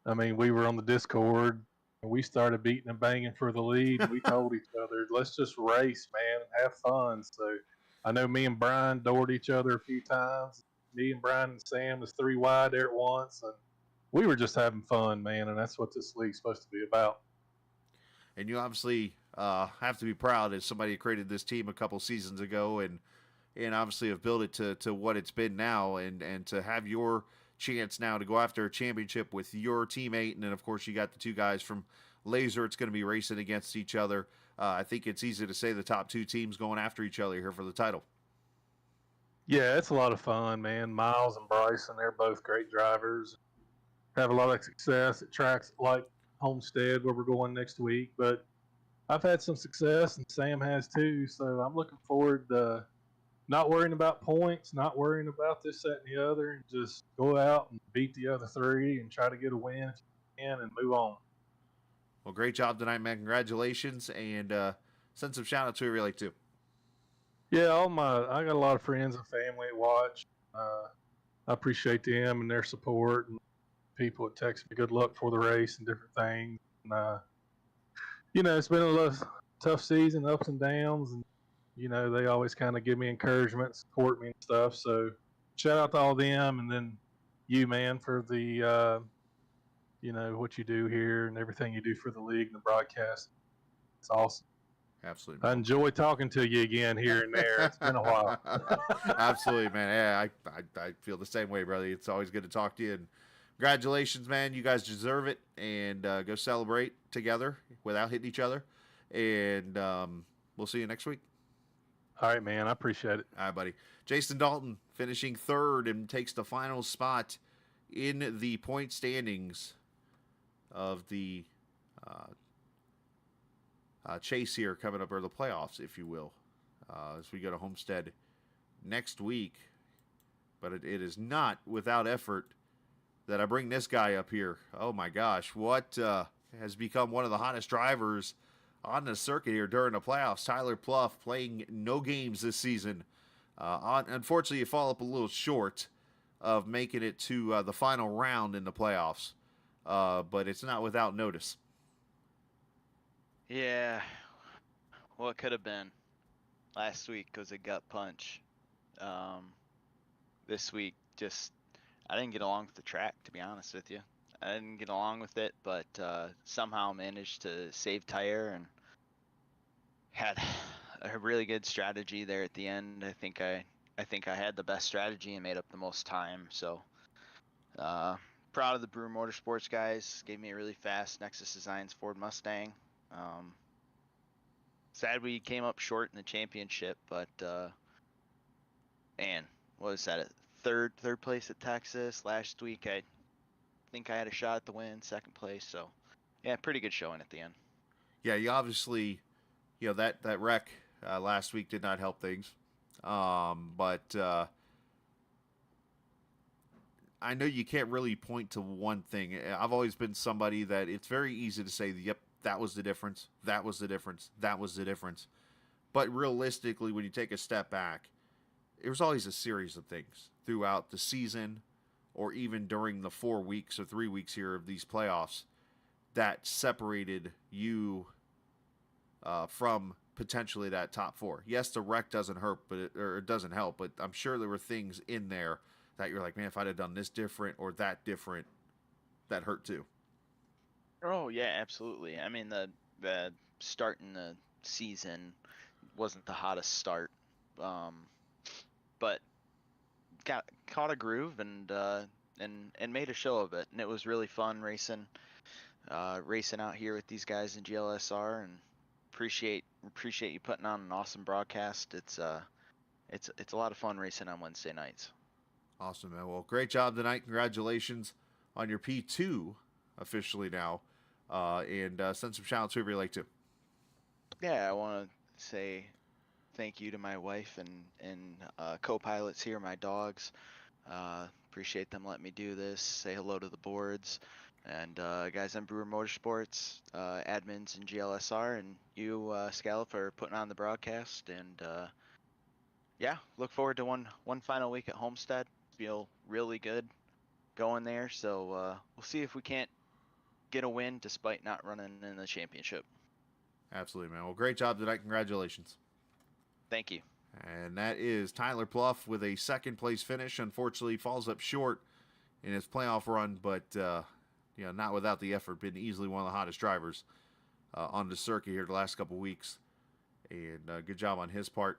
I mean, we were on the Discord and we started beating and banging for the lead. And we told each other, let's just race, man, and have fun. So I know me and Brian doored each other a few times. Me and Brian and Sam was 3 wide there at once. And we were just having fun, man. And that's what this league's supposed to be about. And you obviously have to be proud as somebody who created this team a couple seasons ago and obviously have built it to what it's been now, and to have your chance now to go after a championship with your teammate. And then, of course, you got the two guys from Laser. It's going to be racing against each other. I think it's easy to say the top two teams going after each other here for the title. Yeah, it's a lot of fun, man. Miles and Brison, they're both great drivers. Have a lot of success at tracks like Homestead, where we're going next week. But I've had some success, and Sam has too. So I'm looking forward to not worrying about points, not worrying about this, that, and the other, and just go out and beat the other three and try to get a win if you can and move on. Well, great job tonight, man. Congratulations, and send some shout out to everybody too. Yeah, I got a lot of friends and family that watch. I appreciate them and their support, and people that text me good luck for the race and different things. And, it's been a tough season, ups and downs, and they always kind of give me encouragement, support me and stuff. So shout out to all them, and then you, man, for the what you do here and everything you do for the league and the broadcast. It's awesome. Absolutely. I enjoy talking to you again here and there. It's been a while. Absolutely, man. Yeah, I feel the same way, brother. It's always good to talk to you. And congratulations, man. You guys deserve it. And go celebrate together without hitting each other. And we'll see you next week. All right, man. I appreciate it. All right, buddy. Jason Dalton finishing third and takes the final spot in the point standings of the chase here coming up, or the playoffs, if you will, as we go to Homestead next week. But it is not without effort that I bring this guy up here. Oh my gosh, what has become one of the hottest drivers on the circuit here during the playoffs? Tyler Pluff playing no games this season. Unfortunately, you fall up a little short of making it to the final round in the playoffs, but it's not without notice. Yeah, what could have been. Last week was a gut punch. This week, just I didn't get along with the track, to be honest with you. I didn't get along with it, but somehow managed to save tire and had a really good strategy there at the end. I think I had the best strategy and made up the most time. So proud of the Brewer Motorsports guys. Gave me a really fast Nexus Designs Ford Mustang. Sad we came up short in the championship, but man, what was that? Third place at Texas last week. I think I had a shot at the win, second place. So yeah, pretty good showing at the end. Yeah, you obviously, that wreck last week did not help things. But I know you can't really point to one thing. I've always been somebody that it's very easy to say, yep, that was the difference, that was the difference, that was the difference. But realistically, when you take a step back, it was always a series of things throughout the season or even during the 4 weeks or 3 weeks here of these playoffs that separated you from potentially that top four. Yes, the wreck doesn't hurt, but it doesn't help, but I'm sure there were things in there that you're like, man, if I'd have done this different or that different, that hurt too. Oh yeah, absolutely. I mean, the start in the season wasn't the hottest start, but caught a groove and made a show of it, and it was really fun racing out here with these guys in GLSR, and appreciate you putting on an awesome broadcast. It's a lot of fun racing on Wednesday nights. Awesome, man. Well, great job tonight. Congratulations on your P2 officially now. And send some shout outs whoever you like to. Yeah, I want to say thank you to my wife and co-pilots here, my dogs. Appreciate them letting me do this. Say hello to the boards. And guys on Brewer Motorsports, admins in GLSR, and you, Scala, for putting on the broadcast. And yeah, look forward to one final week at Homestead. Feel really good going there. So we'll see if we can't get a win despite not running in the championship. Absolutely, man. Well, great job tonight. Congratulations. Thank you. And that is Tyler Pluff with a second place finish. Unfortunately, falls up short in his playoff run, but not without the effort. Been easily one of the hottest drivers on the circuit here the last couple weeks. And good job on his part.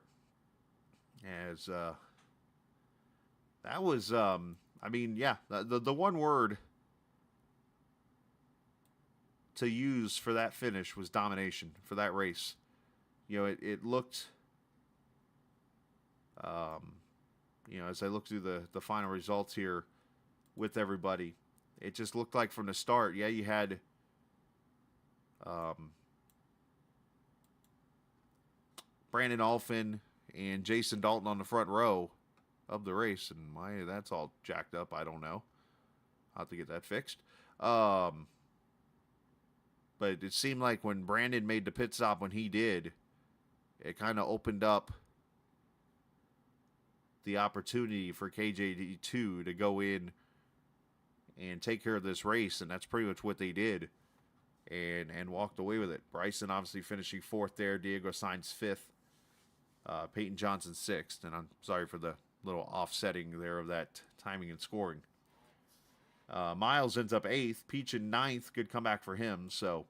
As that was, the one word to use for that finish was domination for that race. It looked, as I look through the final results here with everybody, it just looked like from the start, you had Brandon Alphin and Jason Dalton on the front row of the race, and why that's all jacked up, I don't know. I'll have to get that fixed. But it seemed like when Brandon made the pit stop when he did, it kind of opened up the opportunity for KJD2 to go in and take care of this race, and that's pretty much what they did, and walked away with it. Brison obviously finishing fourth there, Diego Sainz fifth, Peyton Johnson sixth, and I'm sorry for the little offsetting there of that timing and scoring. Miles ends up eighth, Peach in ninth. Good comeback for him. So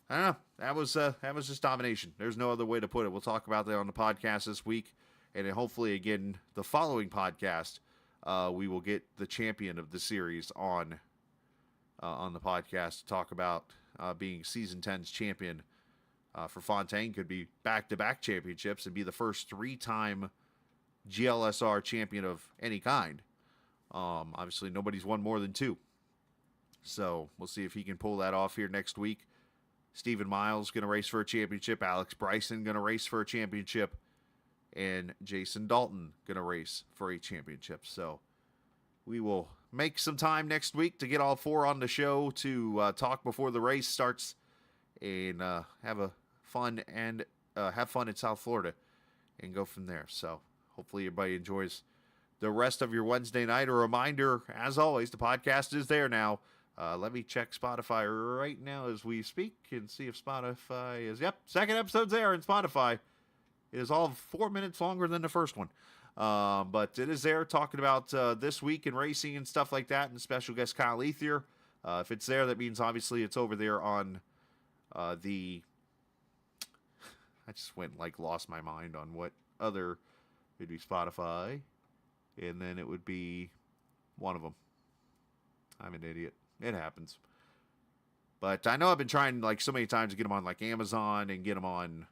I don't know. That was just domination. There's no other way to put it. We'll talk about that on the podcast this week, and then hopefully again the following podcast we will get the champion of the series on the podcast to talk about being season 10's champion for Fontaine. Could be back-to-back championships and be the first 3-time GLSR champion of any kind. Obviously, nobody's won more than 2. So we'll see if he can pull that off here next week. Stephen Miles going to race for a championship. Alex Brison going to race for a championship. And Jason Dalton going to race for a championship. So we will make some time next week to get all four on the show to talk before the race starts and have fun in South Florida and go from there. So hopefully everybody enjoys the rest of your Wednesday night. A reminder, as always, the podcast is there now. Let me check Spotify right now as we speak and see if Spotify is... Yep, second episode's there in Spotify. It is all 4 minutes longer than the first one. But it is there talking about this week in racing and stuff like that, and special guest Kyle Ethier. If it's there, that means obviously it's over there on the... I just lost my mind on what other... It'd be Spotify, and then it would be one of them. I'm an idiot. It happens. But I know I've been trying so many times to get them on Amazon and get them on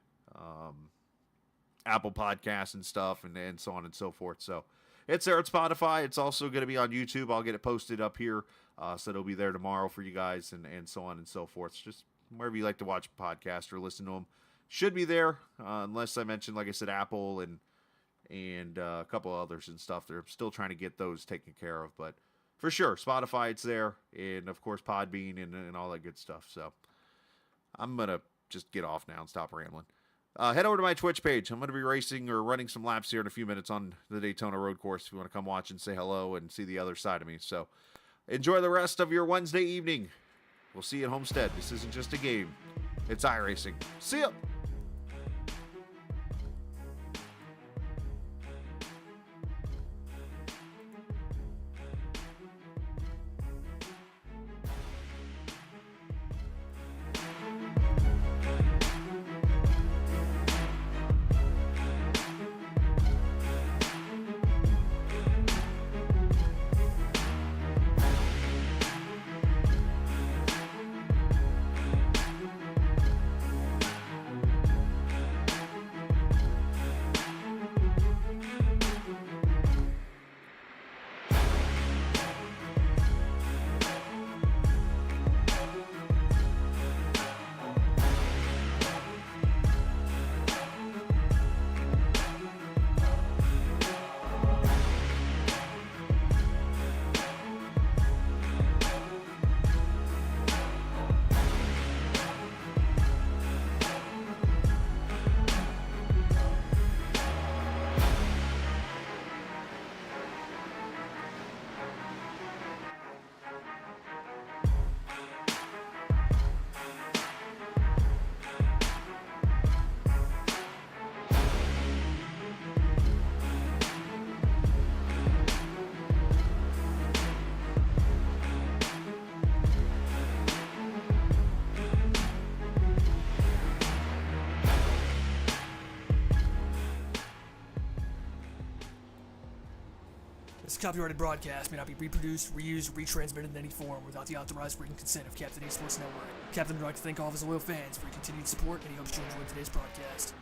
Apple Podcasts and stuff and so on and so forth. So it's there at Spotify. It's also going to be on YouTube. I'll get it posted up here. So it'll be there tomorrow for you guys and so on and so forth. It's just wherever you like to watch a podcast or listen to them. Should be there unless I mentioned, like I said, Apple and a couple others and stuff. They're still trying to get those taken care of. But for sure, Spotify, it's there. And, of course, Podbean and all that good stuff. So I'm going to just get off now and stop rambling. Head over to my Twitch page. I'm going to be racing or running some laps here in a few minutes on the Daytona Road Course if you want to come watch and say hello and see the other side of me. So enjoy the rest of your Wednesday evening. We'll see you at Homestead. This isn't just a game. It's iRacing. See ya! This copyrighted broadcast may not be reproduced, reused, or retransmitted in any form without the authorized written consent of Captain Esports Network. Captain would like to thank all of his loyal fans for your continued support, and he hopes you enjoyed today's broadcast.